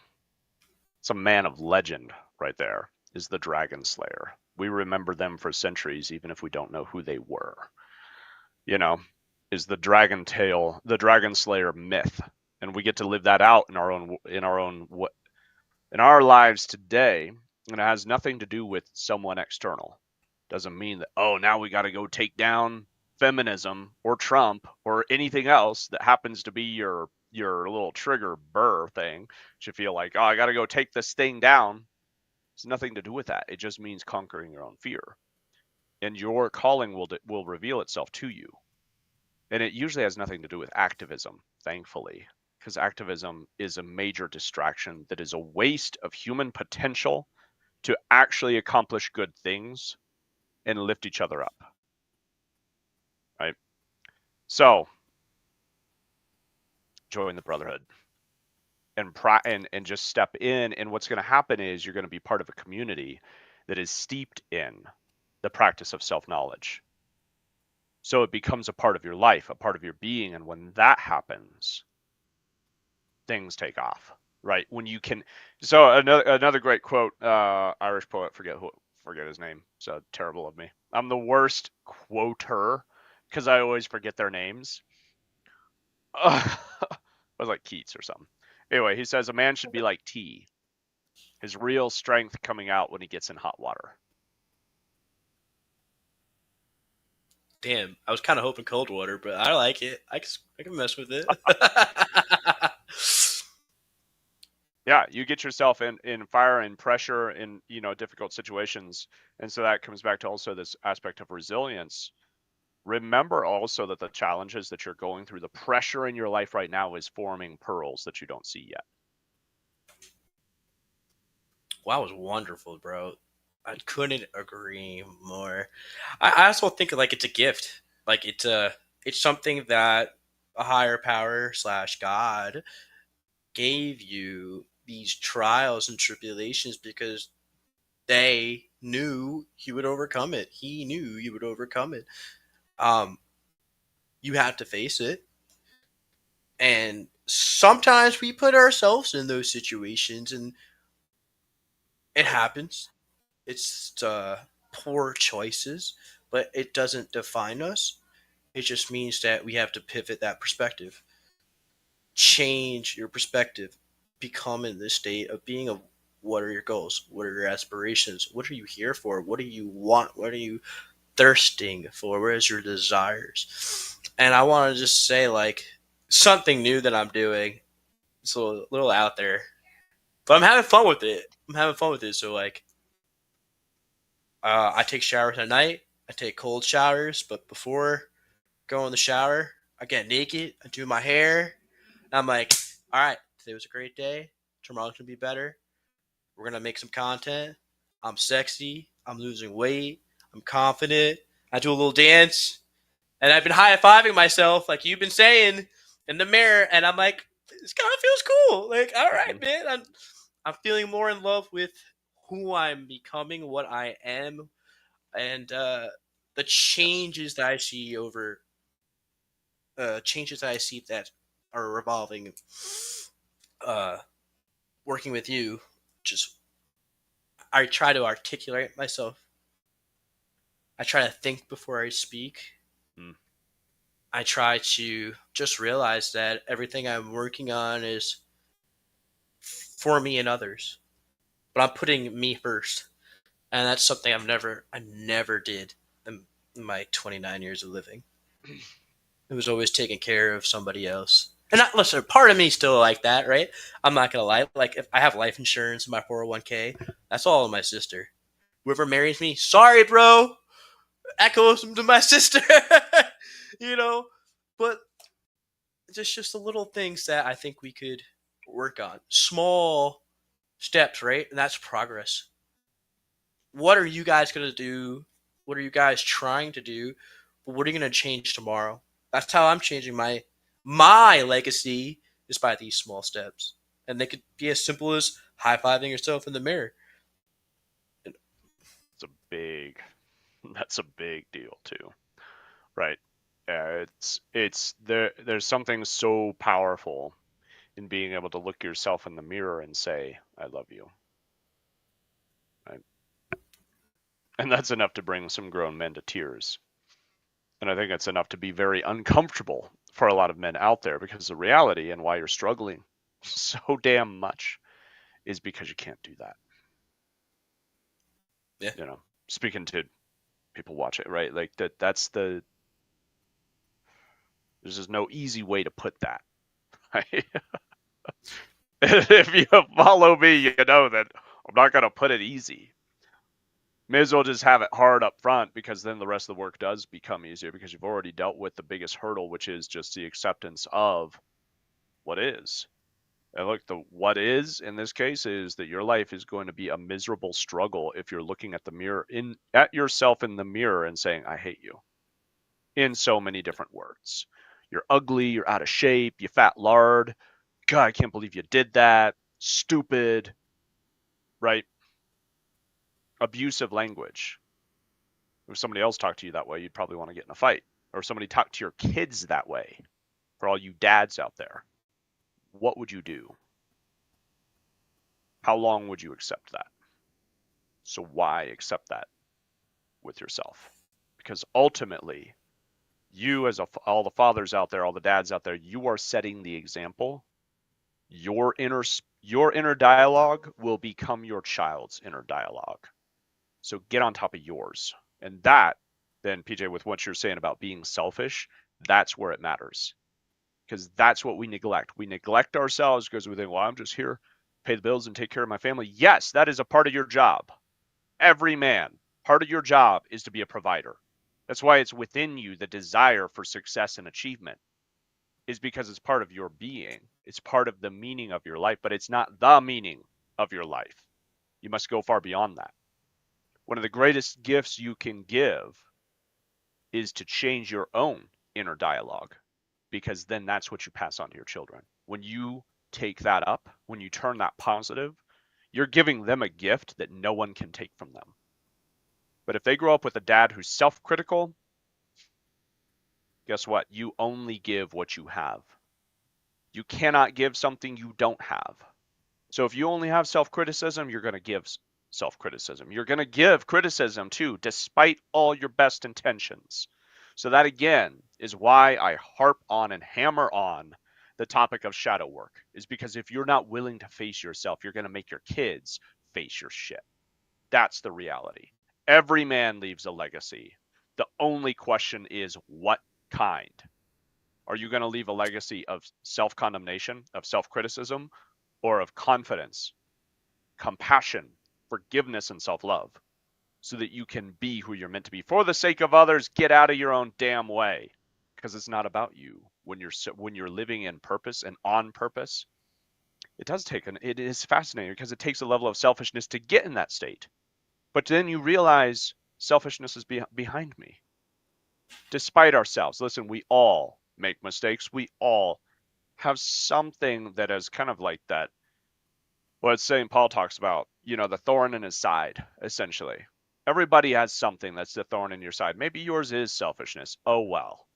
it's a man of legend right there, is the dragon slayer. We remember them for centuries, even if we don't know who they were. You know, is the dragon tale, the dragon slayer myth, and we get to live that out in our own In our lives today, and it has nothing to do with someone external. Doesn't mean that, oh, now we got to go take down feminism or Trump or anything else that happens to be your little trigger burr thing. You feel like, oh, I got to go take this thing down. It's nothing to do with that. It just means conquering your own fear, and your calling will reveal itself to you. And it usually has nothing to do with activism, thankfully, because activism is a major distraction that is a waste of human potential to actually accomplish good things and lift each other up, right? So join the brotherhood and just step in. And what's going to happen is you're going to be part of a community that is steeped in the practice of self-knowledge. So it becomes a part of your life, a part of your being. And when that happens, things take off, right? When you can. So another great quote, Irish poet, forget his name. So terrible of me. I'm the worst quoter because I always forget their names. I was like Keats or something. Anyway, he says a man should be like tea, his real strength coming out when he gets in hot water.
Damn, I was kind of hoping cold water, but I like it. I can mess with it.
Yeah, you get yourself in fire and pressure in difficult situations, and so that comes back to also this aspect of resilience. Remember also that the challenges that you're going through, the pressure in your life right now is forming pearls that you don't see yet.
Wow, it was wonderful, bro. I couldn't agree more. I also think like it's a gift. Like it's something that a higher power slash God gave you these trials and tribulations because they knew he would overcome it. He knew you would overcome it. Um, you have to face it, and sometimes we put ourselves in those situations, and it happens. It's poor choices, but it doesn't define us. It just means that we have to pivot that perspective, change your perspective, become in this state of being of what are your goals? What are your aspirations? What are you here for? What do you want? What are you thirsting for? Where's your desires? And I want to just say like something new that I'm doing. It's a little out there, but I'm having fun with it. I'm having fun with it. So like, I take showers at night. I take cold showers, but before go in the shower, I get naked. I do my hair. And I'm like, all right, today was a great day. Tomorrow's gonna be better. We're gonna make some content. I'm sexy. I'm losing weight. I'm confident. I do a little dance, and I've been high fiving myself, like you've been saying, in the mirror. And I'm like, this kind of feels cool. Like, all right,
Mm-hmm.
man. I'm feeling more in love with who I'm becoming, what I am, and the
Yes.
changes that I see that are revolving, uh, working with you. Just I try to articulate myself. I try to think before I speak.
Mm.
I try to just realize that everything I'm working on is for me and others, but I'm putting me first, and that's something I never did in my 29 years of living. It was always taking care of somebody else. And not, listen, part of me still like that, right? I'm not gonna lie. Like if I have life insurance in my 401k, that's all of my sister. Whoever marries me, sorry, bro. Echoes to my sister. you know, but just the little things that I think we could work on. Small steps, right? And that's progress. What are you guys gonna do? What are you guys trying to do? But what are you gonna change tomorrow? That's how I'm changing my legacy is by these small steps, and they could be as simple as high fiving yourself in the mirror.
It's a big, that's a big deal too, right? It's there's something so powerful in being able to look yourself in the mirror and say, I love you. Right? And that's enough to bring some grown men to tears. And I think it's enough to be very uncomfortable for a lot of men out there because the reality and why you're struggling so damn much is because you can't do that.
Yeah.
You know, speaking to people watch it, right? Like that's there's just no easy way to put that. Right? If you follow me, you know that I'm not going to put it easy. May as well just have it hard up front, because then the rest of the work does become easier, because you've already dealt with the biggest hurdle, which is just the acceptance of what is. And look, the what is in this case is that your life is going to be a miserable struggle if you're looking at the mirror at yourself in the mirror and saying, I hate you, in so many different words. You're ugly, you're out of shape, you fat lard. God, I can't believe you did that. Stupid, right? Abusive language. If somebody else talked to you that way, you'd probably want to get in a fight. Or if somebody talked to your kids that way, for all you dads out there, what would you do? How long would you accept that? So why accept that with yourself? Because ultimately, you as all the fathers out there, all the dads out there, you are setting the example. Your inner dialogue will become your child's inner dialogue. So get on top of yours. And that, then, PJ, with what you're saying about being selfish, that's where it matters. Because that's what we neglect. We neglect ourselves because we think, well, I'm just here, pay the bills and take care of my family. Yes, that is a part of your job. Every man, part of your job is to be a provider. That's why it's within you, the desire for success and achievement is because it's part of your being. It's part of the meaning of your life, but it's not the meaning of your life. You must go far beyond that. One of the greatest gifts you can give is to change your own inner dialogue, because then that's what you pass on to your children. When you take that up, when you turn that positive, you're giving them a gift that no one can take from them. But if they grow up with a dad who's self-critical, guess what? You only give what you have. You cannot give something you don't have. So if you only have self-criticism, you're going to give self-criticism. You're going to give criticism too, despite all your best intentions. So that again is why I harp on and hammer on the topic of shadow work, is because if you're not willing to face yourself, you're going to make your kids face your shit. That's the reality. Every man leaves a legacy. The only question is what kind? Are you going to leave a legacy of self-condemnation, of self-criticism, or of confidence, compassion, forgiveness, and self-love, so that you can be who you're meant to be? For the sake of others, get out of your own damn way, because it's not about you. When you're living in purpose and on purpose, it is fascinating, because it takes a level of selfishness to get in that state. But then you realize selfishness is behind me. Despite ourselves, listen, we all make mistakes. We all have something that is kind of like that, what St. Paul talks about, the thorn in his side, essentially. Everybody has something that's the thorn in your side. Maybe yours is selfishness. Oh, well,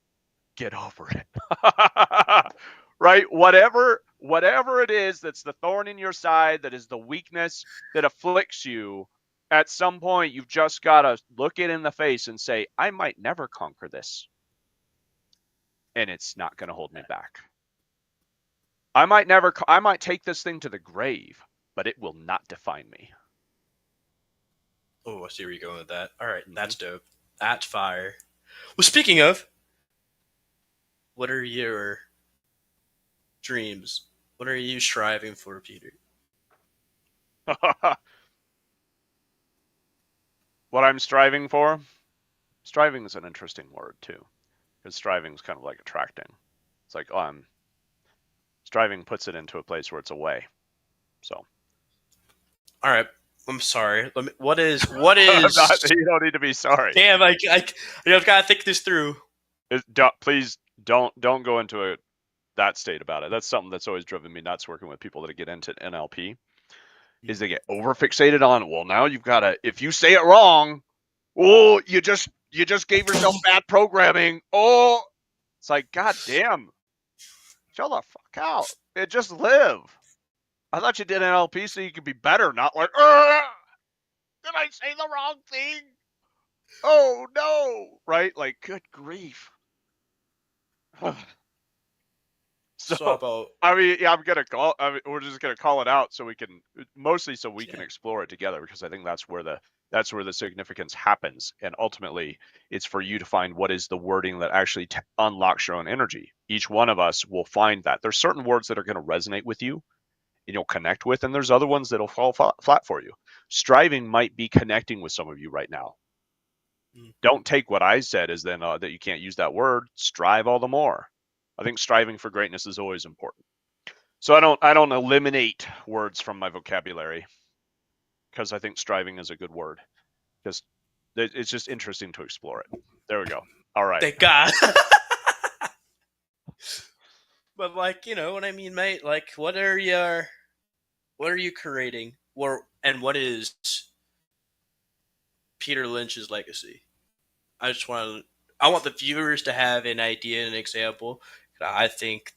get over it. Right? Whatever it is that's the thorn in your side, that is the weakness that afflicts you, at some point you've just got to look it in the face and say, I might never conquer this, and it's not going to hold me back. I might take this thing to the grave, but it will not define me.
Oh, I see where you're going with that. All right,
Mm-hmm.
that's dope. That's fire. Well, speaking of, what are your dreams? What are you striving for, Peter?
What I'm striving for? Striving is an interesting word too, because striving is kind of like attracting. It's like, oh, I'm striving puts it into a place where it's away. So
All right, I'm sorry. What
I'm
is?
not. You don't need to be sorry.
Damn, I've got to think this through.
Please don't go into that state about it. That's something that's always driven me nuts working with people that get into NLP. Is they get over fixated on, well, now you've got to, if you say it wrong, oh, you just gave yourself bad programming. Oh, it's like, God damn, chill the fuck out. It just live. I thought you did NLP so you could be better, not like, did I say the wrong thing? Oh no, right? Like, good grief. So,
So how about
I mean, yeah, we're just gonna call it out so we can, mostly so we can
yeah.
explore it together, because I think that's where the significance happens, and ultimately, it's for you to find what is the wording that actually unlocks your own energy. Each one of us will find that there's certain words that are going to resonate with you and you'll connect with, and there's other ones that'll fall flat for you. Striving might be connecting with some of you right now.
Mm.
Don't take what I said as then that you can't use that word. Strive all the more. I think striving for greatness is always important. So I don't eliminate words from my vocabulary, because I think striving is a good word. Because it's just interesting to explore it. There we go. All right.
Thank God. But like, you know what I mean, mate? Like what are you creating? What is Peter Lynch's legacy? I just want to I want the viewers to have an idea and an example. I think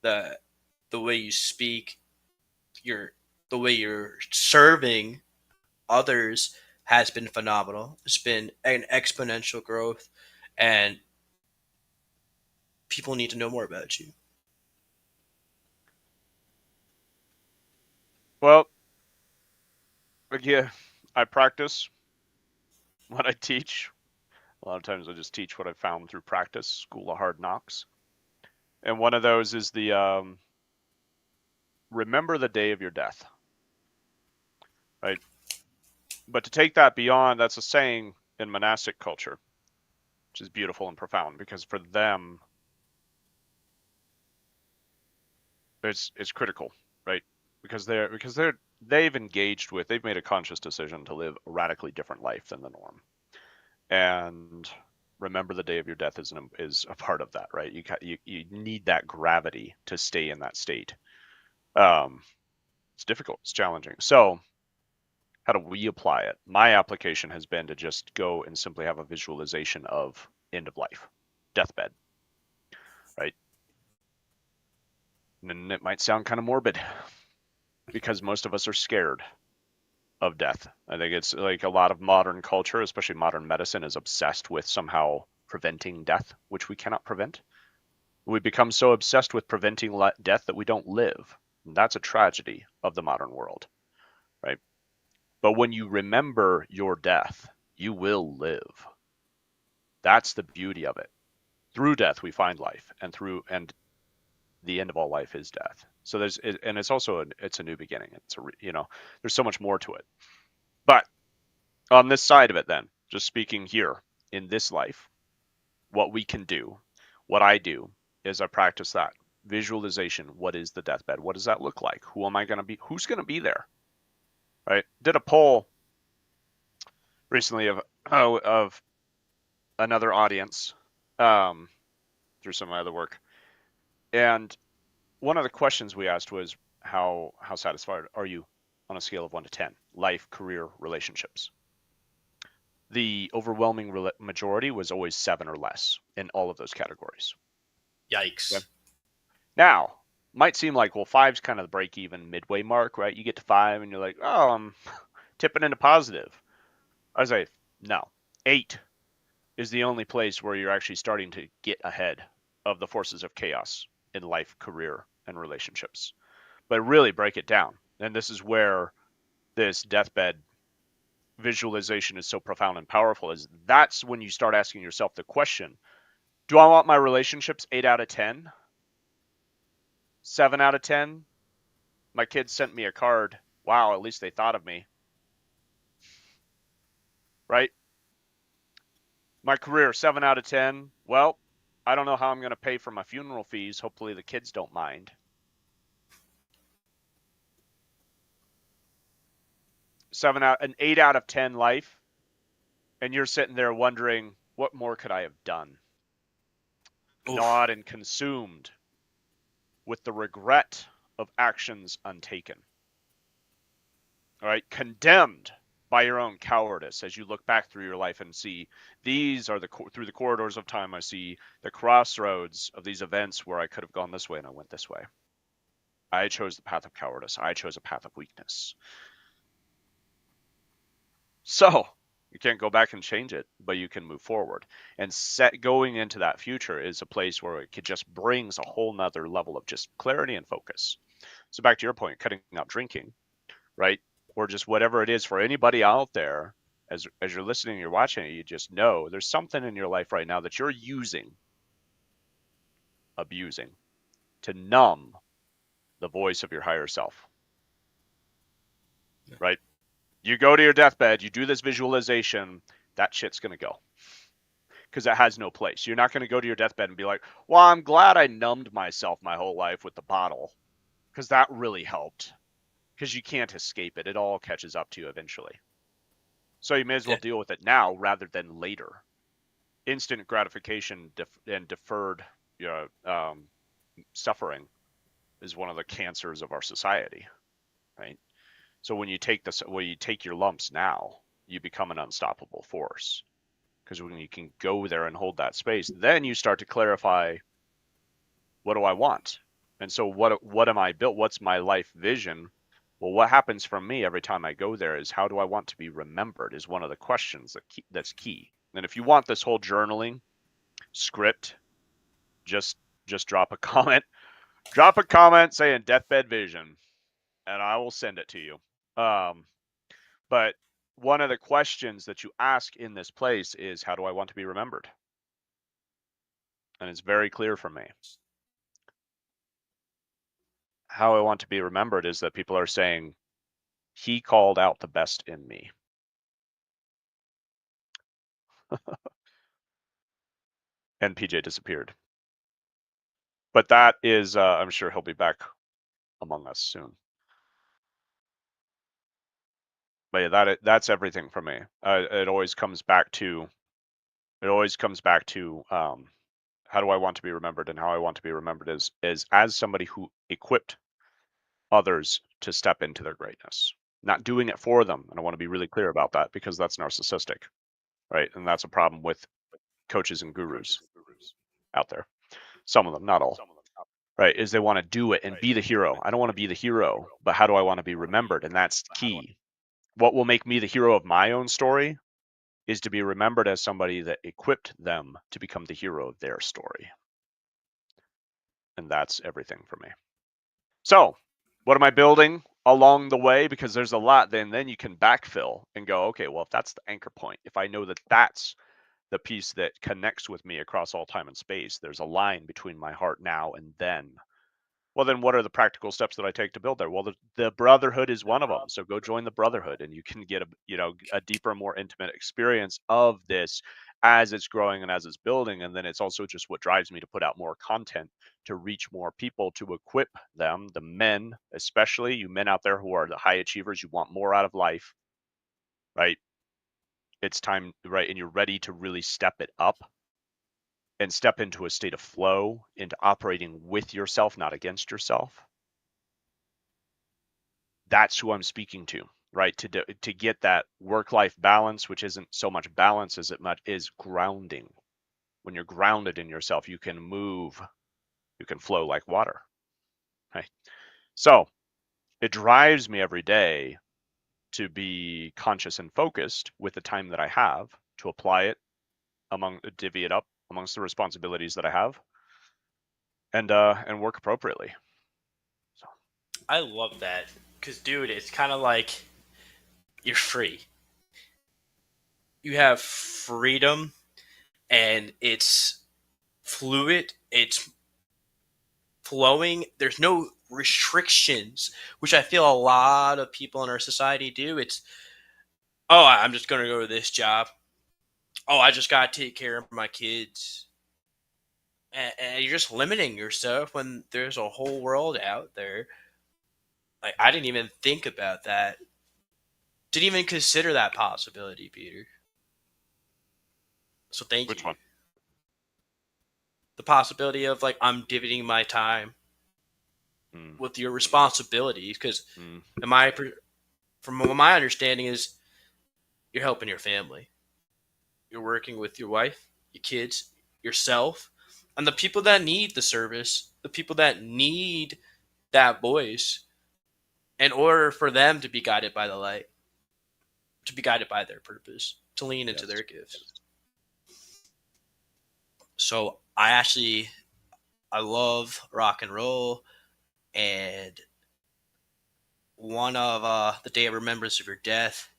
that the way you speak, your the way you're serving others has been phenomenal. It's been an exponential growth, and people need to know more about you.
Well, again, I practice what I teach. A lot of times I just teach what I found through practice, school of hard knocks. And one of those is the remember the day of your death, right? But to take that beyond, that's a saying in monastic culture, which is beautiful and profound, because for them, it's critical, right? They've made a conscious decision to live a radically different life than the norm, and remember the day of your death is a part of that, right? You need that gravity to stay in that state. Um, it's difficult, it's challenging. So how do we apply it? My application has been to just go and simply have a visualization of end of life, deathbed, right? And it might sound kind of morbid, because most of us are scared of death. I think it's like a lot of modern culture, especially modern medicine, is obsessed with somehow preventing death, which we cannot prevent. We become so obsessed with preventing death that we don't live. And that's a tragedy of the modern world, right? But when you remember your death, you will live. That's the beauty of it. Through death we find life, and the end of all life is death. So and it's also it's a new beginning. There's so much more to it. But on this side of it, then, just speaking here in this life, what we can do, what I do, is I practice that visualization. What is the deathbed? What does that look like? Who am I going to be? Who's going to be there? Right? Did a poll recently of another audience, um, through some of my other work, and one of the questions we asked was how satisfied are you on a scale of 1 to 10? Life, career, relationships. The overwhelming majority was always 7 or less in all of those categories. Okay?
Yikes.
Now, might seem like, well, five's kind of the break even midway mark, right? You get to 5 and you're like, oh, I'm tipping into positive. I say, no. 8 is the only place where you're actually starting to get ahead of the forces of chaos in life, career, and relationships. But really break it down. And this is where this deathbed visualization is so profound and powerful, is that's when you start asking yourself the question, do I want my relationships 8 out of 10? 7 out of 10? My kids sent me a card. Wow, at least they thought of me, right? My career, 7 out of 10. Well, I don't know how I'm going to pay for my funeral fees. Hopefully the kids don't mind. An 8 out of 10 life, and you're sitting there wondering, what more could I have done?
Oof.
Gnawed and consumed with the regret of actions untaken. All right, condemned by your own cowardice as you look back through your life and see these are through the corridors of time. I see the crossroads of these events where I could have gone this way and I went this way. I chose the path of cowardice. I chose a path of weakness. So You can't go back and change it, but you can move forward. And going into that future is a place where it just brings a whole nother level of just clarity and focus. So back to your point, cutting out drinking, right? Or just whatever it is for anybody out there, as you're listening, you're watching it, you just know there's something in your life right now that you're abusing to numb the voice of your higher self, right? You go to your deathbed, you do this visualization, that shit's going to go because it has no place. You're not going to go to your deathbed and be like, well, I'm glad I numbed myself my whole life with the bottle because that really helped, because you can't escape it. It all catches up to you eventually. So you may as well
Yeah.
deal with it now rather than later. Instant gratification and deferred, you know, suffering is one of the cancers of our society, right? So when you take your lumps now, you become an unstoppable force. Because when you can go there and hold that space, then you start to clarify, what do I want? And so what am I built? What's my life vision? Well, what happens for me every time I go there is, how do I want to be remembered is one of the questions that's key. And if you want this whole journaling script, just drop a comment. Drop a comment saying deathbed vision, and I will send it to you. Um, but one of the questions that you ask in this place is, how do I want to be remembered? And it's very clear for me. How I want to be remembered is that people are saying, he called out the best in me. And PJ disappeared. But that is, I'm sure he'll be back among us soon. But yeah, that's everything for me. It always comes back to, how do I want to be remembered? And how I want to be remembered is as somebody who equipped others to step into their greatness, not doing it for them. And I want to be really clear about that, because that's narcissistic, right? And that's a problem with coaches and gurus out there. Some of them, not all, right? Is they want to do it and be the hero. I don't want to be the hero, but how do I want to be remembered? And that's key. What will make me the hero of my own story is to be remembered as somebody that equipped them to become the hero of their story. And that's everything for me. So, what am I building along the way? Because there's a lot, then you can backfill and go, okay, well, if that's the anchor point, if I know that that's the piece that connects with me across all time and space, there's a line between my heart now and then. Well, then what are the practical steps that I take to build there? Well, the brotherhood is one of them. So go join the brotherhood, and you can get a deeper, more intimate experience of this as it's growing and as it's building. And then it's also just what drives me to put out more content, to reach more people, to equip them, the men, especially you men out there who are the high achievers. You want more out of life, right? It's time, right? And you're ready to really step it up and step into a state of flow, into operating with yourself, not against yourself. That's who I'm speaking to, right? To get that work-life balance, which isn't so much balance as it much is grounding. When you're grounded in yourself, you can move, you can flow like water, right? So it drives me every day to be conscious and focused with the time that I have, to apply it, divvy it up amongst the responsibilities that I have, and work appropriately. So
I love that because, dude, it's kind of like you're free. You have freedom, and it's fluid. It's flowing. There's no restrictions, which I feel a lot of people in our society do. It's, oh, I'm just going to go to this job. Oh, I just got to take care of my kids. And you're just limiting yourself when there's a whole world out there. Like, I didn't even think about that. Didn't even consider that possibility, Peter. So thank
which
you.
one?
The possibility of, like, I'm dividing my time
Mm,
with your responsibilities, because
mm,
my from what my understanding is, you're helping your family. You're working with your wife, your kids, yourself, and the people that need the service, the people that need that voice, in order for them to be guided by the light, to be guided by their purpose. to lean into
Yes.
their gifts. So I love rock and roll, and one of the day of remembrance of your death.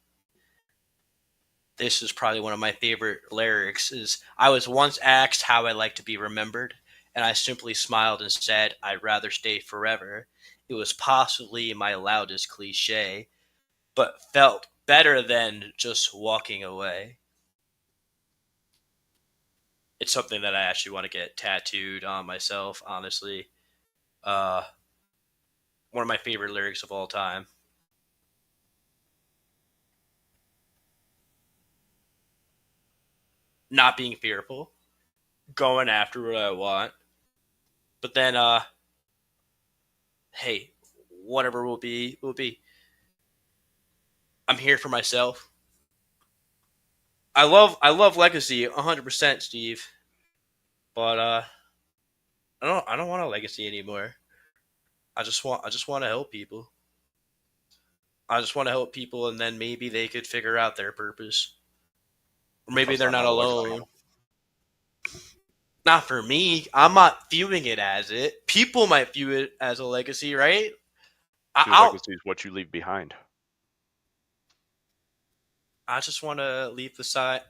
This is probably one of my favorite lyrics. Is I was once asked how I like to be remembered, and I simply smiled and said, "I'd rather stay forever." It was possibly my loudest cliche, but felt better than just walking away. It's something that I actually want to get tattooed on myself, honestly. Uh, One of my favorite lyrics of all time. Not being fearful, going after what I want, but then, hey, whatever will be, will be. I'm here for myself. I love legacy 100%, Steve. But I don't want a legacy anymore. I just want to help people. I just want to help people, and then maybe they could figure out their purpose, or maybe
How's
they're
that
not
not a legacy?
alone. Not for me. I'm not viewing it as it. People might view it as a legacy, right?
Your
I'll.
legacy is what you leave behind.
I just want to leave the side.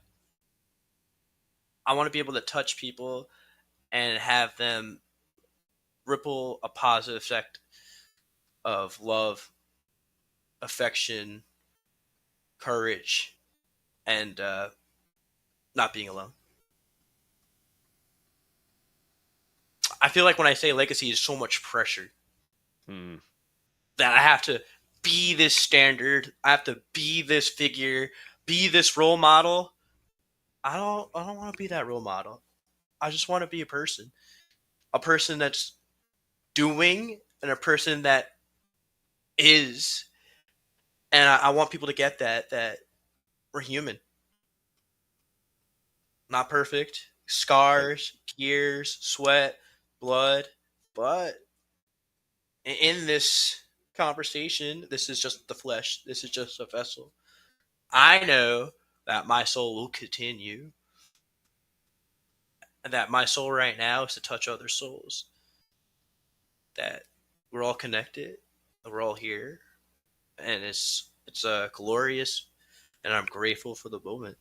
I want to be able to touch people and have them ripple a positive effect of love, affection, courage, and not being alone. I feel like when I say legacy is so much pressure
Hmm.
that I have to be this standard, I have to be this figure, be this role model. I don't want to be that role model. I just want to be a person that's doing, and a person that is. And I want people to get that we're human, not perfect.
Hey,
Scars, tears, sweat, blood, but in this conversation, this is just the flesh. This is just a vessel. I know that my soul will continue, and that my soul right now is to touch other souls. That we're all connected, that we're all here, and it's glorious, and I'm grateful for the moment.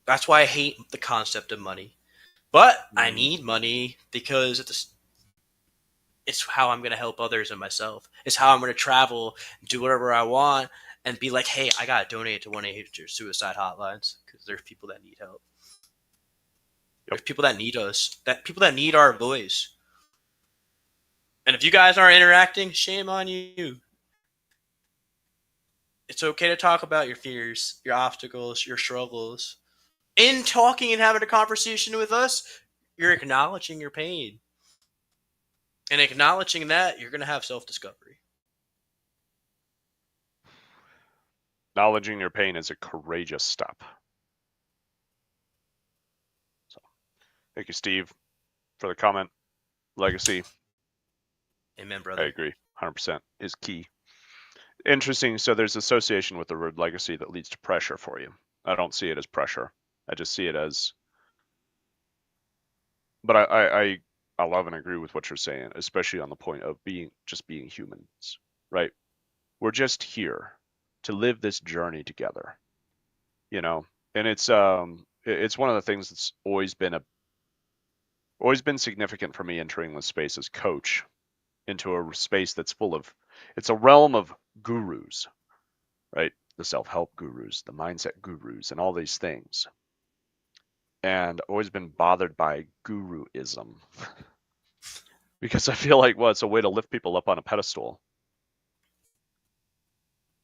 That's why I hate the concept of money, but I
mm,
need money because it's how I'm going to help others and myself. It's how I'm going to travel, do whatever I want, and be like, hey, I got to donate to 1-800 suicide hotlines because there's people that need help.
yep.
There's people that need us, that people that need our voice. And if you guys aren't interacting, shame on you. It's okay to talk about your fears, your obstacles, your struggles. In talking and having a conversation with us, you're acknowledging your pain. And acknowledging that, you're going to have self discovery.
Acknowledging your pain is a courageous step. So, thank you, Steve, for the comment. Legacy,
Amen,
I
brother.
agree, 100% is key. Interesting. So there's association with the word legacy that leads to pressure for you. I don't see it as pressure. I just see it as. But I love and agree with what you're saying, especially on the point of being humans, right? We're just here to live this journey together, you know. And it's one of the things that's always been significant for me entering this space as coach into a space that's full of it's a realm of gurus, right? The self-help gurus, the mindset gurus, and all these things. And always been bothered by guruism because I feel like, well, it's a way to lift people up on a pedestal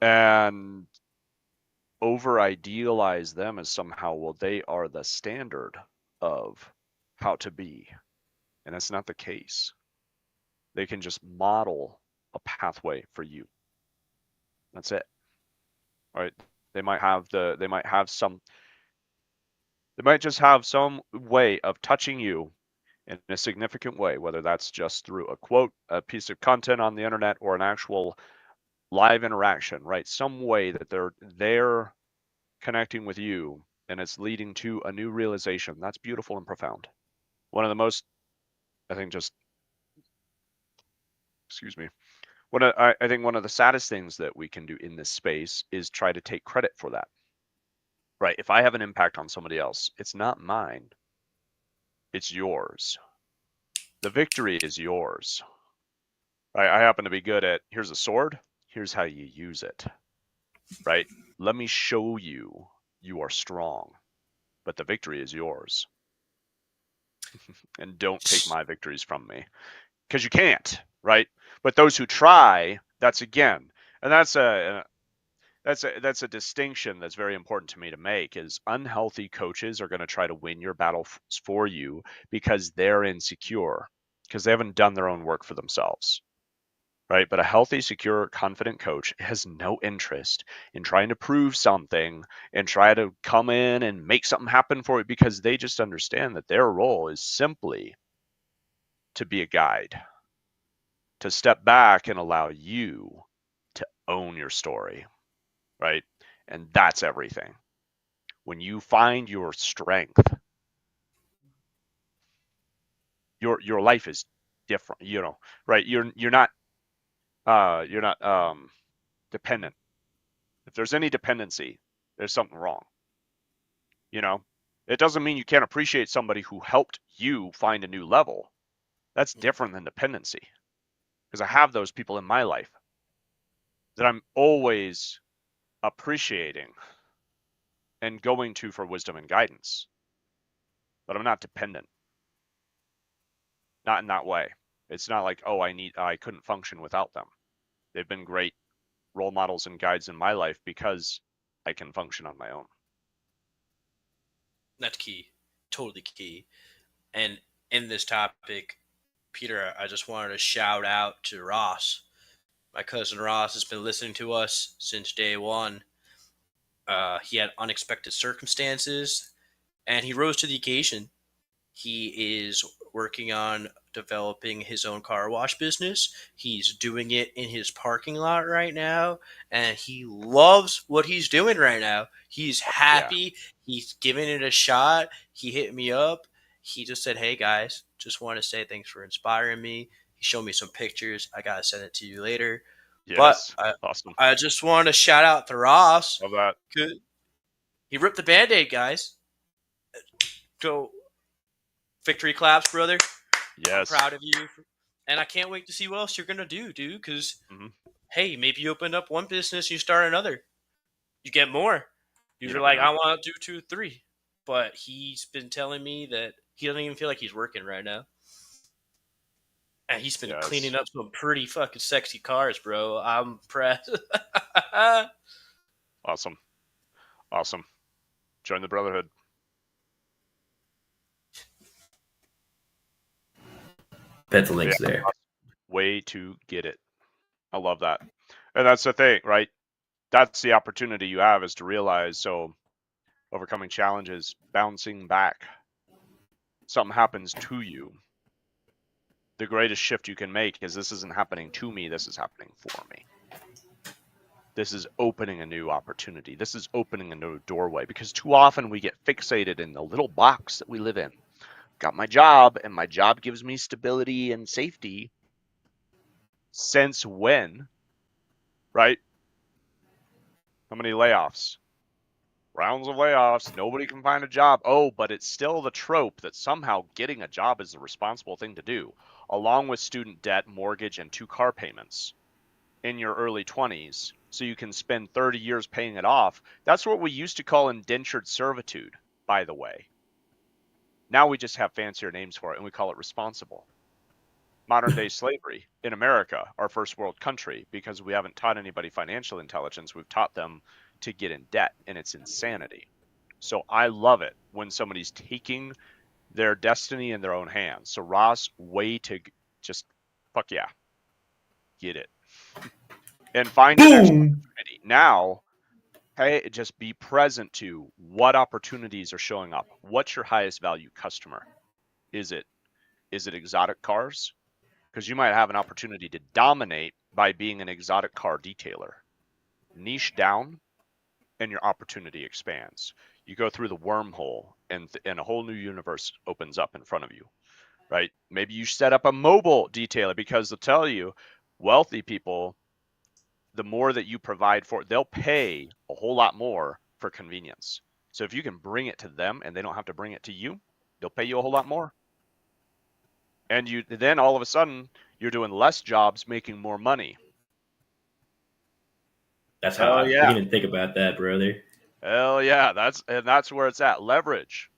and over idealize them as somehow, well, they are the standard of how to be. And that's not the case. They can just model a pathway for you. That's it. Right? They might have some they might just have some way of touching you in a significant way, whether that's just through a quote, a piece of content on the internet, or an actual live interaction, right? Some way that they're connecting with you and it's leading to a new realization. That's beautiful and profound. One of the most, I think, just excuse me. I think one of the saddest things that we can do in this space is try to take credit for that. Right? If I have an impact on somebody else, it's not mine. It's yours. The victory is yours. Right? I happen to be good at here's a sword, here's how you use it. Right? Let me show you you are strong, but the victory is yours. And don't take my victories from me. Because you can't, right? But those who try, that's again, and that's a distinction that's very important to me to make is unhealthy coaches are going to try to win your battle for you because they're insecure, because they haven't done their own work for themselves. Right? But a healthy, secure, confident coach has no interest in trying to prove something and try to come in and make something happen for it because they just understand that their role is simply to be a guide, to step back and allow you to own your story, right? And that's everything. When you find your strength, your life is different, right? You're not dependent. If there's any dependency, there's something wrong, you know? It doesn't mean you can't appreciate somebody who helped you find a new level. That's different than dependency because I have those people in my life that I'm always appreciating and going to for wisdom and guidance, but I'm not dependent. Not in that way. It's not like, oh, I couldn't function without them. They've been great role models and guides in my life because I can function on my own.
That's key. Totally key. And in this topic, Peter, I just wanted to shout out to Ross. My cousin Ross has been listening to us since day one. He had unexpected circumstances, and he rose to the occasion. He is working on developing his own car wash business. He's doing it in his parking lot right now, and he loves what he's doing right now. He's
Yeah.
happy. He's giving it a shot. He hit me up. He just said, "Hey guys, just want to say thanks for inspiring me." He showed me some pictures. I gotta send it to you later. But
Yes. Awesome.
I just want to shout out to Ross.
Love that.
'Cause he ripped the band-aid, guys. Go victory claps, brother. I'm
Yes.
proud of you, and I can't wait to see what else you're gonna do, dude. Because
Hmm.
hey, maybe you open up one business, you start another, you get more.
You
You're
never
like,
know.
I want to do 2, 3, but he's been telling me that he doesn't even feel like he's working right now, and he's been
Yes.
cleaning up some pretty fucking sexy cars, bro. I'm impressed.
Awesome. Awesome. Join the Brotherhood.
Bet the
But
link's
yeah,
there.
way to get it. I love that. And that's the thing, right? That's the opportunity you have is to realize so overcoming challenges, bouncing back. Something happens to you. The greatest shift you can make is this isn't happening to me, this is happening for me. This is opening a new opportunity. This is opening a new doorway because too often we get fixated in the little box that we live in. Got my job, and my job gives me stability and safety. Since when? Right? How many layoffs? Rounds of layoffs. Nobody can find a job. Oh, but it's still the trope that somehow getting a job is the responsible thing to do, along with student debt, mortgage, and 2 car payments in your early 20s so you can spend 30 years paying it off. That's what we used to call indentured servitude, by the way. Now we just have fancier names for it and we call it responsible. Modern day slavery in America, our first world country, because we haven't taught anybody financial intelligence. We've taught them to get in debt, and it's insanity. So I love it when somebody's taking their destiny in their own hands. So Ross, way to just fuck yeah, get it and find your next
Boom.
opportunity. Now, hey, just be present to what opportunities are showing up. What's your highest value customer? Is it exotic cars? Because you might have an opportunity to dominate by being an exotic car detailer. Niche down, and your opportunity expands. You go through the wormhole, and a whole new universe opens up in front of you, right? Maybe you set up a mobile detailer, because they'll tell you, wealthy people, the more that you provide for, they'll pay a whole lot more for convenience. So if you can bring it to them and they don't have to bring it to you, they'll pay you a whole lot more. And you then all of a sudden you're doing less jobs, making more money.
That's
Hell
hot. I
yeah.
didn't even think about that, brother.
Hell yeah. That's where it's at. Leverage.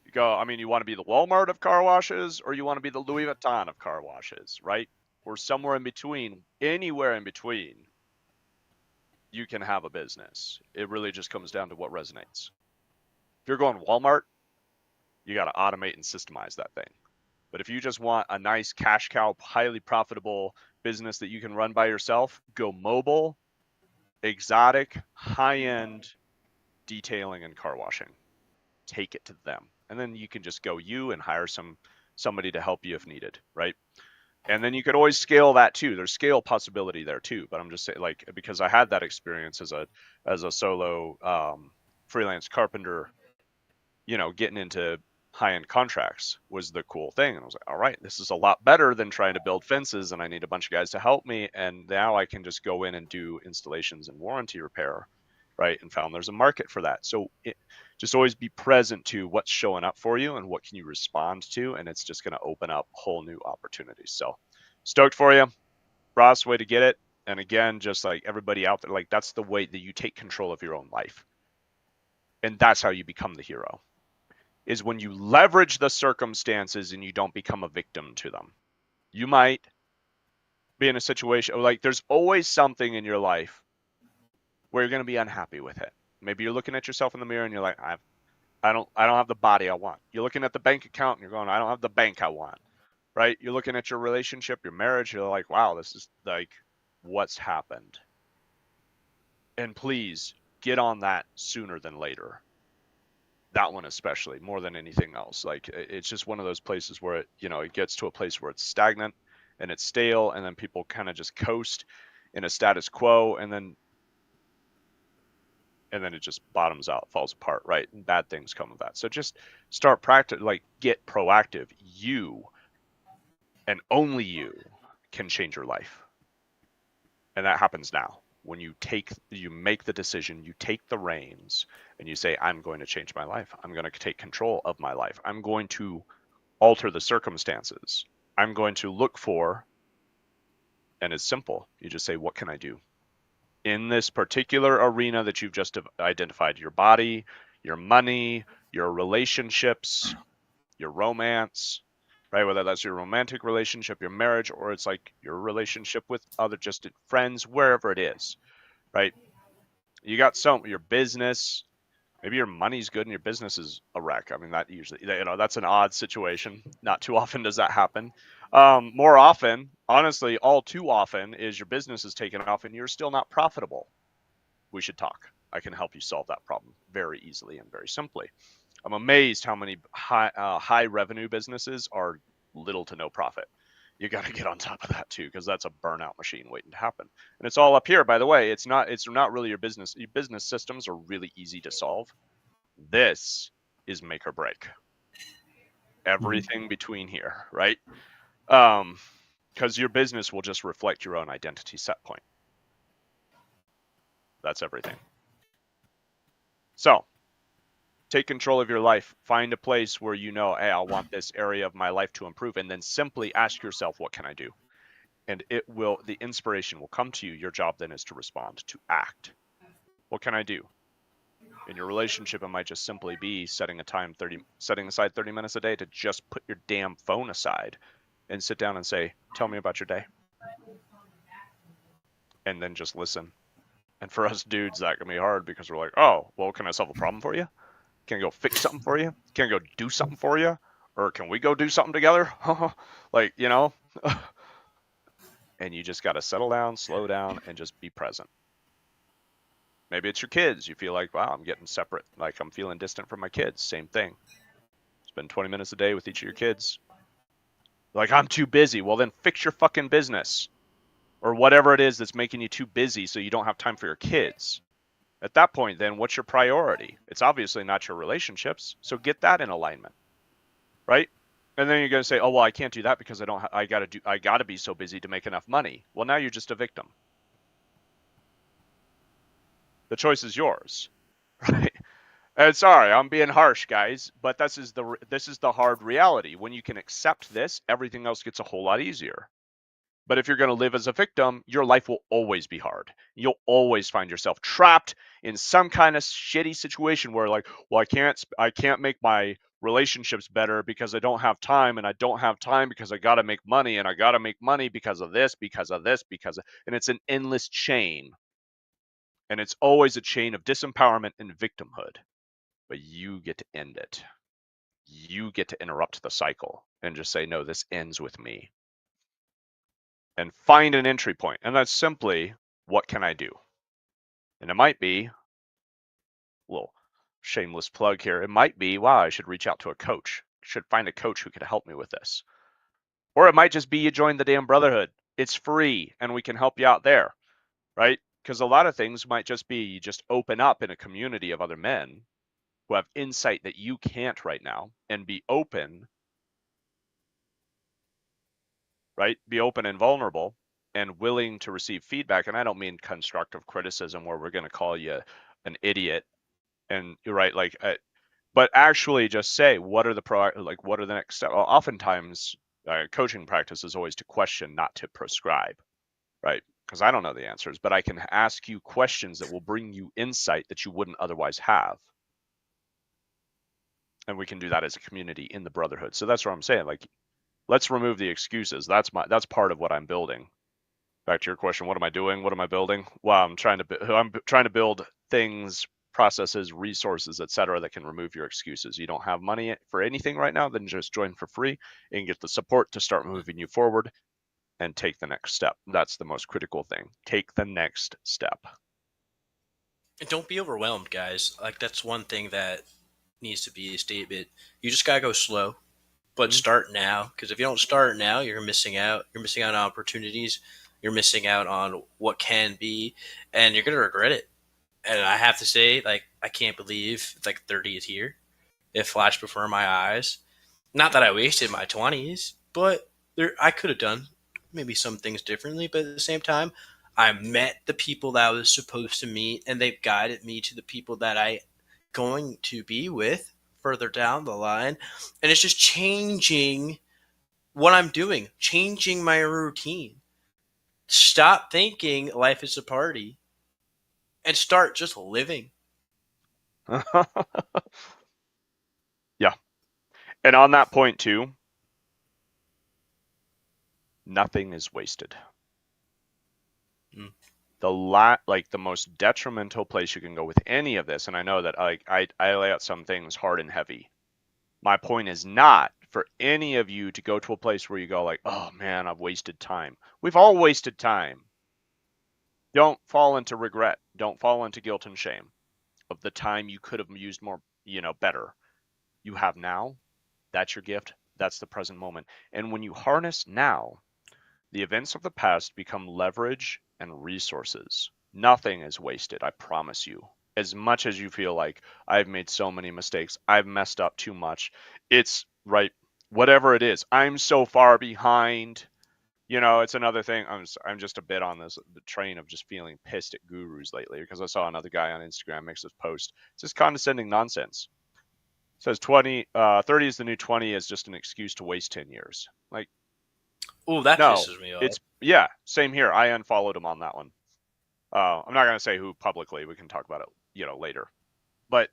You go, I mean, you want to be the Walmart of car washes, or you want to be the Louis Vuitton of car washes, right? Or somewhere in between, anywhere in between, you can have a business. It really just comes down to what resonates. If you're going Walmart, you got to automate and systemize that thing. But if you just want a nice cash cow, highly profitable business that you can run by yourself, go mobile, exotic, high-end detailing and car washing. Take it to them. And then you can just go you and hire somebody to help you if needed, right? And then you could always scale that too. There's scale possibility there too. But I'm just saying, like, because I had that experience as a solo freelance carpenter, getting into high-end contracts was the cool thing. And I was like, all right, this is a lot better than trying to build fences, and I need a bunch of guys to help me. And now I can just go in and do installations and warranty repair, right? And found there's a market for that. So just always be present to what's showing up for you and what can you respond to, and it's just going to open up whole new opportunities. So stoked for you. Ross, way to get it. And again, just like everybody out there, like, that's the way that you take control of your own life. And that's how you become the hero, is when you leverage the circumstances and you don't become a victim to them. You might be in a situation, like, there's always something in your life where you're going to be unhappy with it. Maybe you're looking at yourself in the mirror and you're like, I don't have the body I want. You're looking at the bank account and you're going, I don't have the bank I want, right? You're looking at your relationship, your marriage, you're like, wow, this is like, what's happened? And please get on that sooner than later. That one especially, more than anything else. Like, it's just one of those places where it gets to a place where it's stagnant and it's stale, and then people kind of just coast in a status quo, and then it just bottoms out, falls apart, right? And bad things come of that. So just start practice, like, get proactive. You and only you can change your life. And that happens now. When you make the decision, you take the reins, and you say, I'm going to change my life. I'm going to take control of my life. I'm going to alter the circumstances. I'm going to look for, and it's simple. You just say, what can I do in this particular arena that you've just identified? Your body, your money, your relationships, your romance, right? Whether that's your romantic relationship, your marriage, or it's like your relationship with other just friends, wherever it is, right? You got your business. Maybe your money's good and your business is a wreck. I mean, that usually, that's an odd situation. Not too often does that happen. More often, honestly, all too often, is your business is taken off and you're still not profitable. We should talk. I can help you solve that problem very easily and very simply. I'm amazed how many high revenue businesses are little to no profit. You got to get on top of that too, because that's a burnout machine waiting to happen. And it's all up here, by the way. It's not really your business. Your business systems are really easy to solve. This is make or break. Everything between here, right? Because your business will just reflect your own identity set point. That's everything. So take control of your life. Find a place where hey, I want this area of my life to improve, and then simply ask yourself, what can I do? And the inspiration will come to you. Your job then is to respond, to act. What can I do? In your relationship, it might just simply be setting aside 30 minutes a day to just put your damn phone aside and sit down and say, tell me about your day. And then just listen. And for us dudes, that can be hard, because we're like, oh, well, can I solve a problem for you? Can I go fix something for you? Can I go do something for you? Or can we go do something together? Like, and you just got to settle down, slow down, and just be present. Maybe it's your kids. You feel like, wow, I'm getting separate. Like, I'm feeling distant from my kids. Same thing. Spend 20 minutes a day with each of your kids. Like, I'm too busy. Well, then fix your fucking business. or whatever it is that's making you too busy so you don't have time for your kids. At that point, then what's your priority? It's obviously not your relationships, so get that in alignment, right? And then you're going to say, "Oh, well, I can't do that because I got to be so busy to make enough money." Well, now you're just a victim. The choice is yours, right? And sorry, I'm being harsh, guys, but this is the hard reality. When you can accept this, everything else gets a whole lot easier. But if you're going to live as a victim, your life will always be hard. You'll always find yourself trapped in some kind of shitty situation where, like, well, I can't make my relationships better because I don't have time, and I don't have time because I got to make money, and I got to make money because of this, because of this, and it's an endless chain. And it's always a chain of disempowerment and victimhood. But you get to end it. You get to interrupt the cycle and just say, no, this ends with me. And find an entry point. And that's simply, what can I do? And it might be, a little shameless plug here, it might be, wow, I should reach out to a coach. I should find a coach who could help me with this. Or it might just be you join the damn brotherhood. It's free and we can help you out there, right? Because a lot of things might just be you just open up in a community of other men who have insight that you can't right now, and be open, right? Be open and vulnerable and willing to receive feedback. And I don't mean constructive criticism where we're going to call you an idiot and you're right, like, but actually just say, what are the next steps? Well, oftentimes, coaching practice is always to question, not to prescribe, right? Because I don't know the answers, but I can ask you questions that will bring you insight that you wouldn't otherwise have. And we can do that as a community in the brotherhood. So that's what I'm saying. Like, let's remove the excuses. That's part of what I'm building. Back to your question, what am I doing? What am I building? Well, I'm trying to build things, processes, resources, etc., that can remove your excuses. You don't have money for anything right now, then just join for free and get the support to start moving you forward and take the next step. That's the most critical thing. Take the next step.
And don't be overwhelmed, guys. Like that's one thing that needs to be a statement. You just gotta go slow, but
Mhm.
start now. Because if you don't start now, you're missing out. You're missing out on opportunities. You're missing out on what can be, and you're gonna regret it. And I have to say, like, I can't believe it's like 30 is here. It flashed before my eyes. Not that I wasted my 20s, but I could have done maybe some things differently. But at the same time, I met the people that I was supposed to meet, and they've guided me to the people that I going to be with further down the line. And it's just changing what I'm doing, changing my routine. Stop thinking life is a party and start just living.
Yeah. And on that point too, nothing is wasted.
Mm.
The most detrimental place you can go with any of this, and I know that I lay out some things hard and heavy. My point is not for any of you to go to a place where you go like, oh man, I've wasted time. We've all wasted time. Don't fall into regret. Don't fall into guilt and shame of the time you could have used more, better. You have now. That's your gift. That's the present moment. And when you harness now, the events of the past become leverage and resources. Nothing is wasted, I promise you. As much as you feel like I've made so many mistakes, I've messed up too much, it's right, whatever it is, I'm so far behind. It's another thing. I'm just a bit on the train of just feeling pissed at gurus lately because I saw another guy on Instagram makes this post. It's just condescending nonsense. It says 30 is the new 20 is just an excuse to waste 10 years. Like,
Oh, that
no,
pisses me off.
it's yeah, same here. I unfollowed him on that one. I'm not gonna say who publicly. We can talk about it, later. But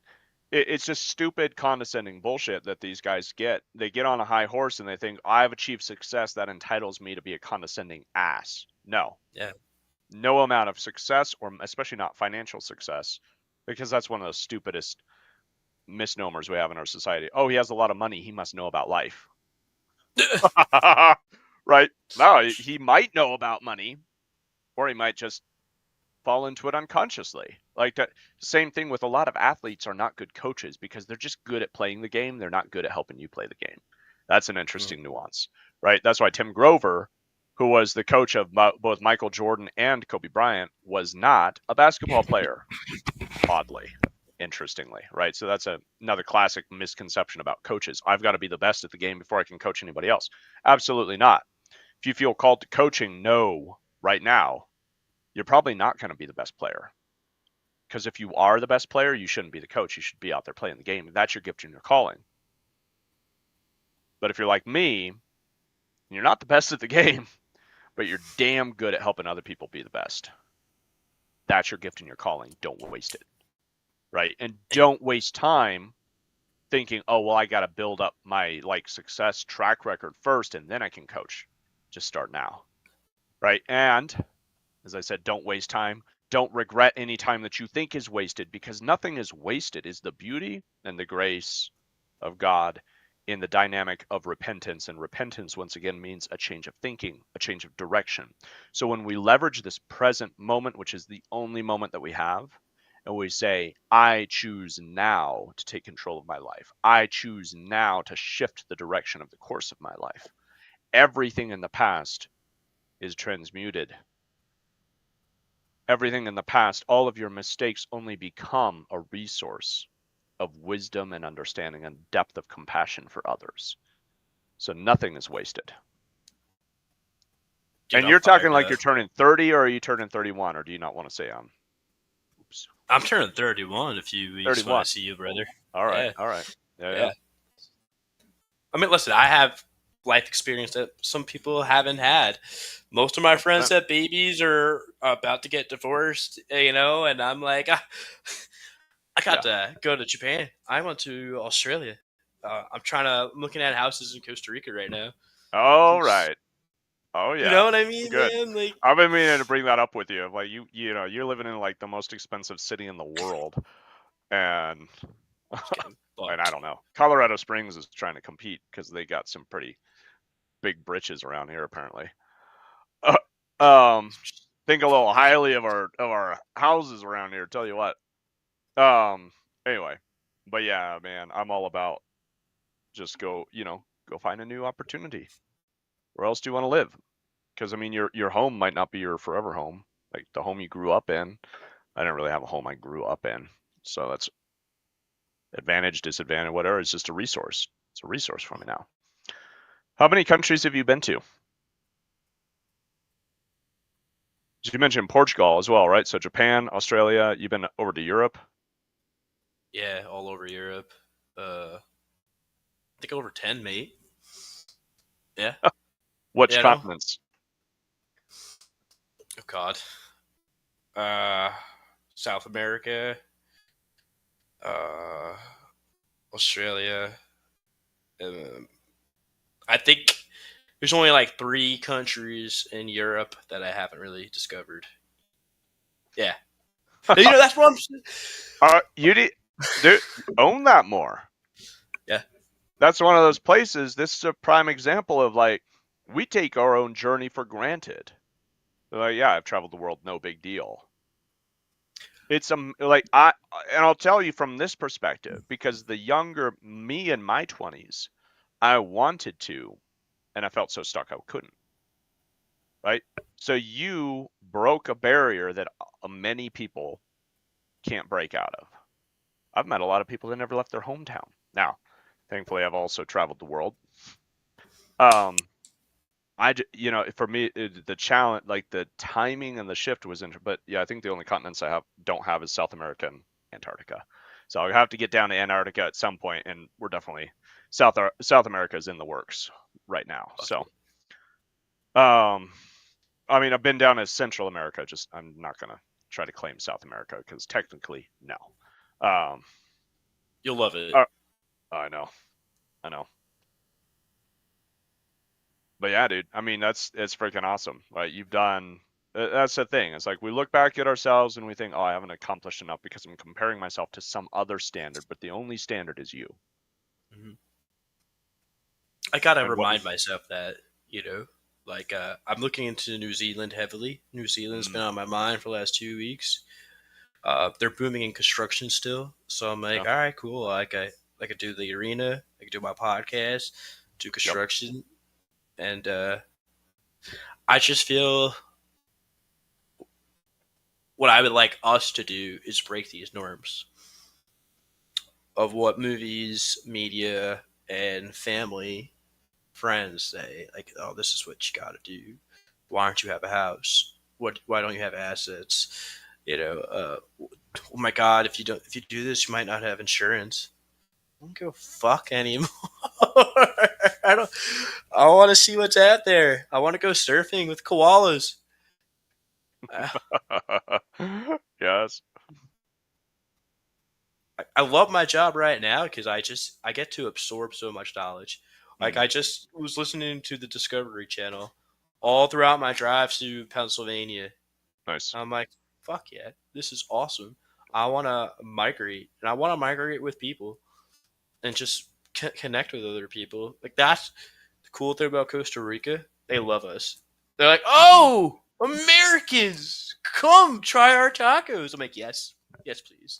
it's just stupid, condescending bullshit that these guys get. They get on a high horse and they think I've achieved success that entitles me to be a condescending ass. No,
Yeah.
no amount of success, or especially not financial success, because that's one of the stupidest misnomers we have in our society. Oh, he has a lot of money. He must know about life. Right? No, he might know about money, or he might just fall into it unconsciously. Like that same thing with a lot of athletes are not good coaches because they're just good at playing the game. They're not good at helping you play the game. That's an
Mm.
interesting nuance, right? That's why Tim Grover, who was the coach of both Michael Jordan and Kobe Bryant, was not a basketball player, oddly, interestingly, right? So that's another classic misconception about coaches. I've got to be the best at the game before I can coach anybody else. Absolutely not. If you feel called to coaching, no, right now, you're probably not going to be the best player. Because if you are the best player, you shouldn't be the coach. You should be out there playing the game. That's your gift and your calling. But if you're like me, you're not the best at the game, but you're damn good at helping other people be the best. That's your gift and your calling. Don't waste it. Right? And don't waste time thinking, oh, well, I got to build up my success track record first and then I can coach. Just start now. Right? And as I said, don't waste time. Don't regret any time that you think is wasted, because nothing is wasted. Is the beauty and the grace of God in the dynamic of repentance. And repentance, once again, means a change of thinking, a change of direction. So when we leverage this present moment, which is the only moment that we have, and we say, I choose now to take control of my life. I choose now to shift the direction of the course of my life. Everything in the past is transmuted. Everything in the past, all of your mistakes only become a resource of wisdom and understanding and depth of compassion for others. So nothing is wasted.
Dude,
And
I'm
you're talking
fired
like
up.
you're turning 30, or are you turning 31, or do you not want to say oops,
I'm turning 31 in a few weeks when I
31?
see you, brother.
All right,
Yeah,
all right. Yeah, yeah.
yeah. I mean, listen, I have life experience that some people haven't had. Most of my friends
100%.
have babies or are about to get divorced, and I'm like, I got
Yeah.
to go to Japan. I went to Australia. I'm looking at houses in Costa Rica right now.
All
'Cause-
right. Oh
you know
yeah.
what I mean,
Good.
man? Like,
I've been meaning to bring that up with you. Like you know, you're living in like the most expensive city in the world, and
just getting
and I
bucked.
don't know. Colorado Springs is trying to compete because they got some pretty big britches around here apparently. Uh, um, think a little highly of our houses around here. Tell you what. Um. Anyway, but yeah, man, I'm all about just go find a new opportunity. Where else do you want to live? Because I mean, your home might not be your forever home. Like the home you grew up in. I didn't really have a home I grew up in, so that's advantage, disadvantage, whatever. It's just a resource. It's a resource for me now. How many countries have you been to? You mentioned Portugal as well, right? So Japan, Australia. You've been over to Europe.
Yeah, all over Europe. I think over 10, mate. Yeah.
Which
Yeah, no.
continents?
Oh, God. Uh, South America, uh, Australia. Um, I think there's only like 3 countries in Europe that I haven't really discovered. Yeah. That's what I'm saying.
You did, dude, own that more.
Yeah.
That's one of those places. This is a prime example of we take our own journey for granted. Like, yeah, I've traveled the world, no big deal. It's and I'll tell you from this perspective, because the younger me in my 20s, I wanted to, and I felt so stuck I couldn't, right? So you broke a barrier that many people can't break out of. I've met a lot of people that never left their hometown. Now, thankfully, I've also traveled the world. Um, for me, the challenge, like the timing and the shift was interesting. But yeah, I think the only continents I don't have is South America and Antarctica. So I have to get down to Antarctica at some point, and we're definitely South America is in the works right now.
Fuck
So,
yeah.
I mean, I've been down to Central America. Just I'm not gonna try to claim South America because technically, no. Um,
You'll love it.
uh, I know, I know. But yeah, dude, I mean, it's freaking awesome. Right? You've done. That's the thing. It's like we look back at ourselves and we think, oh, I haven't accomplished enough because I'm comparing myself to some other standard, but the only standard is you.
Mhm. I gotta
And what?
remind myself that, you know, I'm looking into New Zealand heavily. New Zealand's been
Mm,
on my mind for the last 2 weeks. They're booming in construction still, so I'm
yeah.
like, all right, cool. I could do the arena, I could do my podcast, do
Yep.
construction, and I just feel what I would like us to do is break these norms of what movies, media, and family, friends say. Like, oh, this is what you got to do. Why don't you have a house? Why don't you have assets? You know, oh my God, if you do this, you might not have insurance. I don't give a fuck anymore. I don't. I want to see what's out there. I want to go surfing with koalas. Uh,
Yes.
I love my job right now because I get to absorb so much knowledge. Like
Mm,
I just was listening to the Discovery Channel all throughout my drive to Pennsylvania.
nice.
I'm like, fuck yeah, this is awesome. I want to migrate, and I want to migrate with people and just connect with other people. Like that's the cool thing about Costa Rica. They love us. They're like,
Hmm.
oh, Americans, come try our tacos. I'm like, yes, yes, please.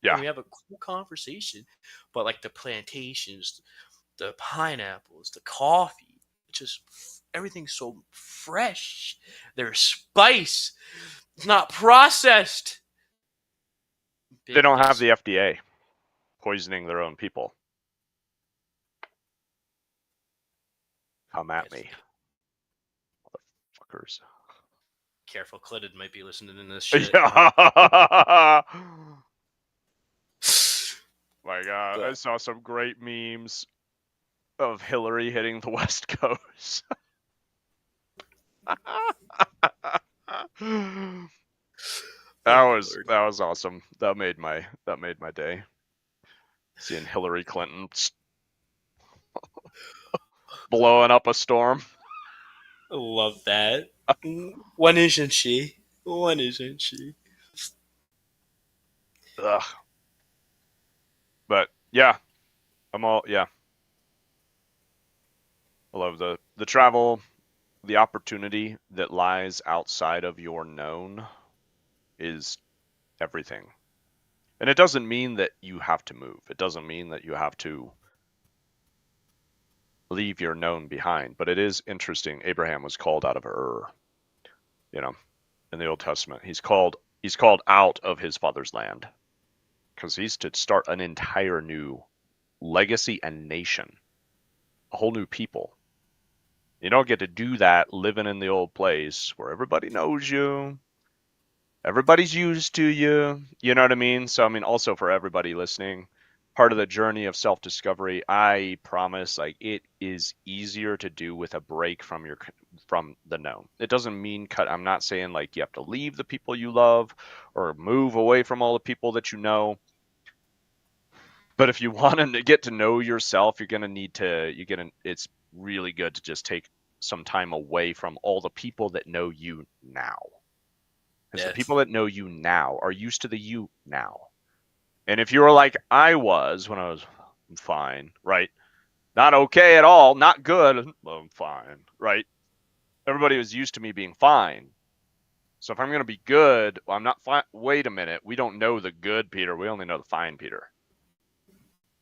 And
Yeah.
we have a cool conversation. But like the plantations, the pineapples, the coffee, it's just everything's so fresh. There's spice. It's not processed.
They
Big
don't have
yes.
the FDA poisoning their own people. Come at
Yes.
me, fuckers.
Careful, Clinton might be listening to this shit.
Yeah. My God, I
But
saw some great memes of Hillary hitting the West Coast.
oh my lord.
That was awesome. That made my day. Seeing Hillary Clinton blowing up a storm.
I love that. When isn't she? When isn't she?
Ugh. But yeah, yeah. I love the travel, the opportunity that lies outside of your known is everything. And it doesn't mean that you have to move. It doesn't mean that you have to leave your known behind. But it is interesting. Abraham was called out of Ur, you know, in the Old Testament. He's called out of his father's land because he's to start an entire new legacy and nation, a whole new people. You don't get to do that living in the old place where everybody knows you, everybody's used to you. You know what I mean? So, I mean, also for everybody listening, part of the journey of self discovery, I promise, like, it is easier to do with a break from from the known. It doesn't mean cut. I'm not saying like you have to leave the people you love or move away from all the people that you know. But if you want to get to know yourself, you're going to need to, it's really good to just take some time away from all the people that know you now. Because the
Yeah.
people that know you now are used to the you now. And if you were like I was when I was fine, right? Not okay at all, not good, I'm fine, right? Everybody was used to me being fine. So if I'm going to be good, well, I'm not fine. Wait a minute. We don't know the good Peter. We only know the fine Peter.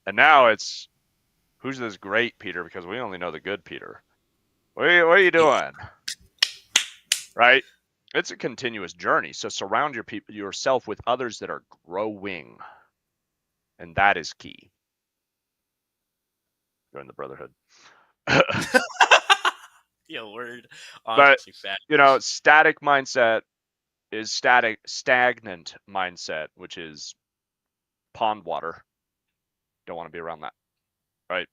And now it's who's this great Peter because we only know the good Peter. What are you doing? Right? It's a continuous journey. So surround yourself with others that are growing. And that is key. Join the brotherhood.
Yeah, word.
But
Honestly, fat.
static mindset is stagnant mindset, which is pond water. Don't want to be around that, right?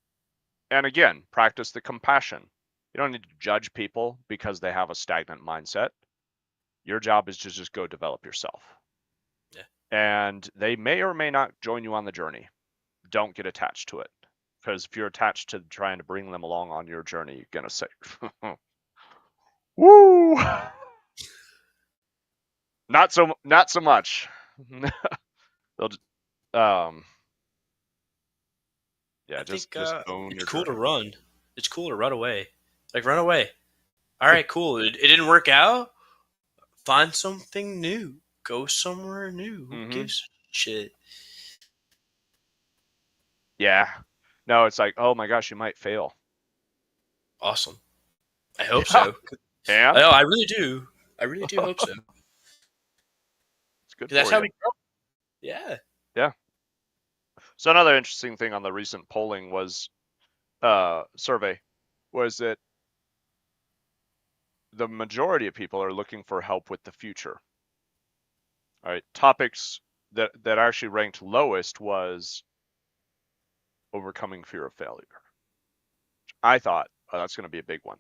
And again, practice the compassion. You don't need to judge people because they have a stagnant mindset. Your job is to just go develop yourself.
Yeah.
And they may or may not join you on the journey. Don't get attached to it. Because if you're attached to trying to bring them along on your journey, you're going to say, woo! Not so much. They'll just,
I
yeah,
think
just own
it's
your
cool to
journey.
run. It's cool to run away. Like run away. All right, cool. It didn't work out. Find something new. Go somewhere new. Who
Mm-hmm.
gives a shit?
Yeah. No, it's like, oh my gosh, you might fail.
Awesome. I hope
Yeah.
so.
And
Oh, I really do. I really do hope so.
it's good
Because that's
for
how
you.
we grow. Yeah.
Yeah. So another interesting thing on the recent polling was survey was that the majority of people are looking for help with the future. All right, topics that actually ranked lowest was overcoming fear of failure. I thought, oh, that's going to be a big one.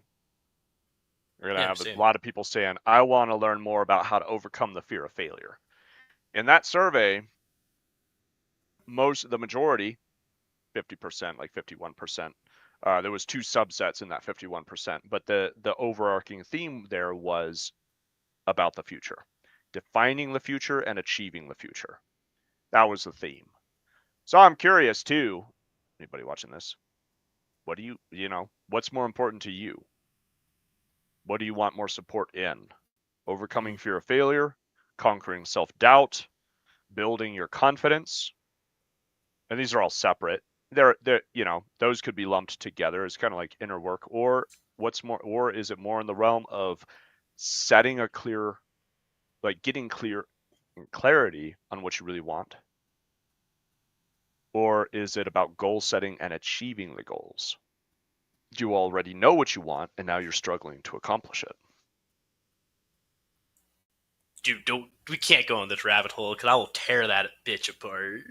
We're going to
Yeah,
have a
same.
lot of people saying, I want to learn more about how to overcome the fear of failure. In that survey, the majority, 50%, like 51%, there was two subsets in that 51%, but the overarching theme there was about the future, defining the future and achieving the future. That was the theme. So I'm curious too, anybody watching this, what do what's more important to you? What do you want more support in? Overcoming
Mm.
fear of failure, conquering self-doubt, building your confidence. And these are all separate. Those could be lumped together as kind of like inner work, or is it more in the realm of setting a clear, like getting clear and clarity on what you really want? Or is it about goal setting and achieving the goals? You already know what you want and now you're struggling to accomplish it.
Dude, don't. We can't go in this rabbit hole because I will tear that bitch apart.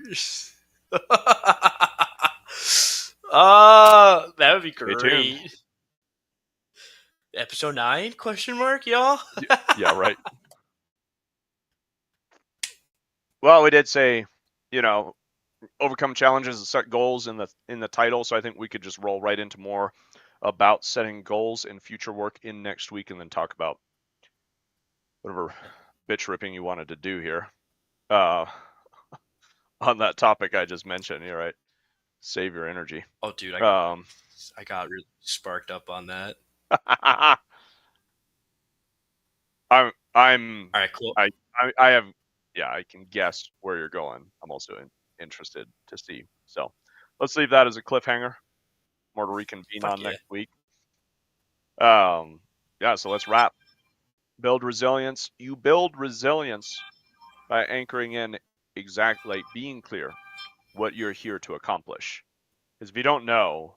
That would be
Stay tuned.
great. Episode 9? Question mark, y'all.
Yeah, right. Well, we did say, you know, overcome challenges and set goals in the title, so I think we could just roll right into more about setting goals and future work in next week, and then talk about whatever bitch ripping you wanted to do here uh, on that topic I just mentioned. You're right. Save your energy.
Oh, dude,
Um,
I got really sparked up on that.
I'm
All right, cool.
I have, yeah, I can guess where you're going. I'm also interested to see. So let's leave that as a cliffhanger. More to reconvene
Fuck
on
yeah.
next week. Yeah, so let's wrap. Build resilience. You build resilience by anchoring in exactly, like being clear what you're here to accomplish. Because if you don't know,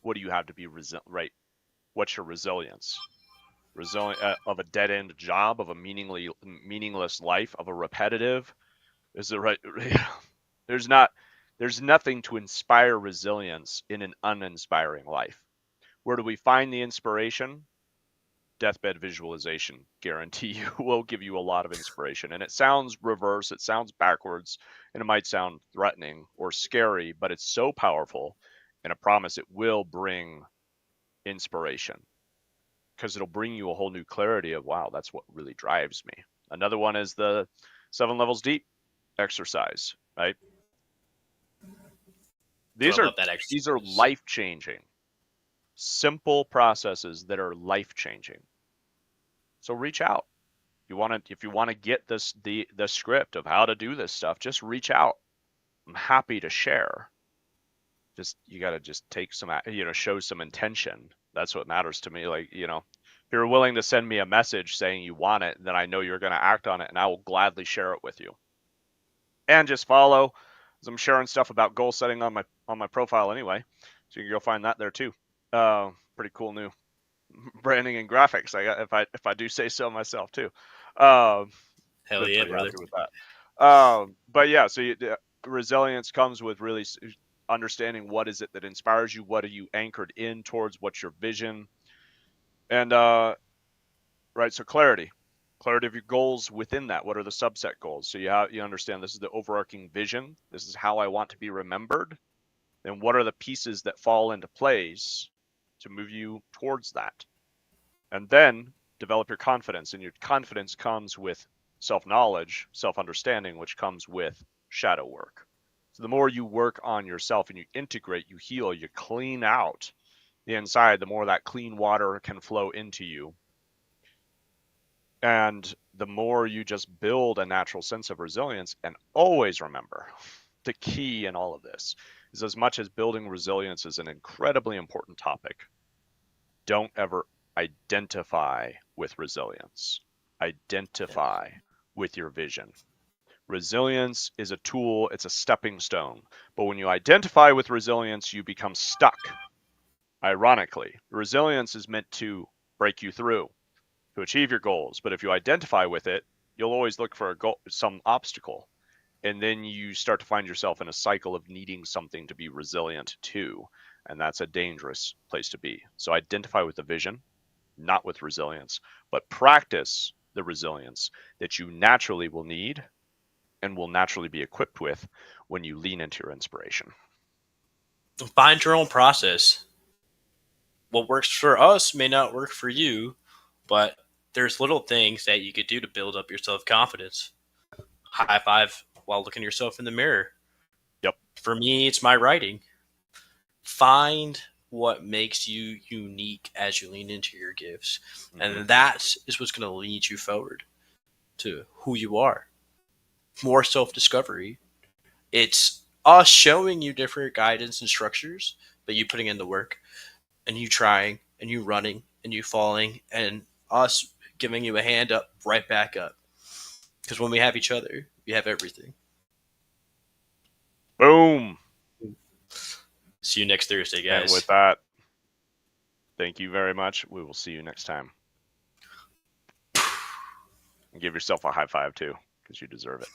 what do you have to be right? What's your resilience? Resilient of a dead end job, of a meaningless life, of a repetitive. Is it right? there's not. There's nothing to inspire resilience in an uninspiring life. Where do we find the inspiration? Deathbed visualization, guarantee you, will give you a lot of inspiration. And it sounds reverse, it sounds backwards, and it might sound threatening or scary, but it's so powerful. And I promise it will bring inspiration, because it'll bring you a whole new clarity of, wow, that's what really drives me. Another one is the 7 levels deep exercise, right?
Do I
These are
love that
these are
exercise?
life changing, simple processes that are life changing. So reach out. If you want to get the script of how to do this stuff, just reach out. I'm happy to share. Just you got to just take some, show some intention. That's what matters to me. Like, if you're willing to send me a message saying you want it, then I know you're going to act on it, and I will gladly share it with you. And just follow, as I'm sharing stuff about goal setting on my profile anyway, so you can go find that there too. Pretty cool new branding and graphics. I got, if I do say so myself too. Um,
Hell
been
yeah,
pretty
brother.
happy with that. But yeah, so resilience comes with really understanding what is it that inspires you, what are you anchored in towards, what's your vision, and right. So clarity of your goals within that. What are the subset goals? So you understand this is the overarching vision. This is how I want to be remembered. And what are the pieces that fall into place to move you towards that? And then develop your confidence. And your confidence comes with self-knowledge, self-understanding, which comes with shadow work. So the more you work on yourself and you integrate, you heal, you clean out the inside, the more that clean water can flow into you. And the more you just build a natural sense of resilience. And always remember, the key in all of this is, as much as building resilience is an incredibly important topic, don't ever identify with resilience. Identify with your vision. Resilience is a tool, it's a stepping stone. But when you identify with resilience, you become stuck. Ironically, resilience is meant to break you through, to achieve your goals. But if you identify with it, you'll always look for a goal, some obstacle. And then you start to find yourself in a cycle of needing something to be resilient to. And that's a dangerous place to be. So identify with the vision, not with resilience, but practice the resilience that you naturally will need and will naturally be equipped with when you lean into your inspiration.
Find your own process. What works for us may not work for you, but there's little things that you could do to build up your self confidence. High five while looking yourself in the mirror.
Yep.
For me, it's my writing. Find what makes you unique as you lean into your gifts.
Mm-hmm.
And that is what's going to lead you forward to who you are. More self discovery. It's us showing you different guidance and structures, but you putting in the work and you trying and you running and you falling and us giving you a hand up right back up. Because when we have each other, we have everything.
Boom.
See you next Thursday,
And with
guys.
that, thank you very much. We will see you next time. And give yourself a high five too, because you deserve it.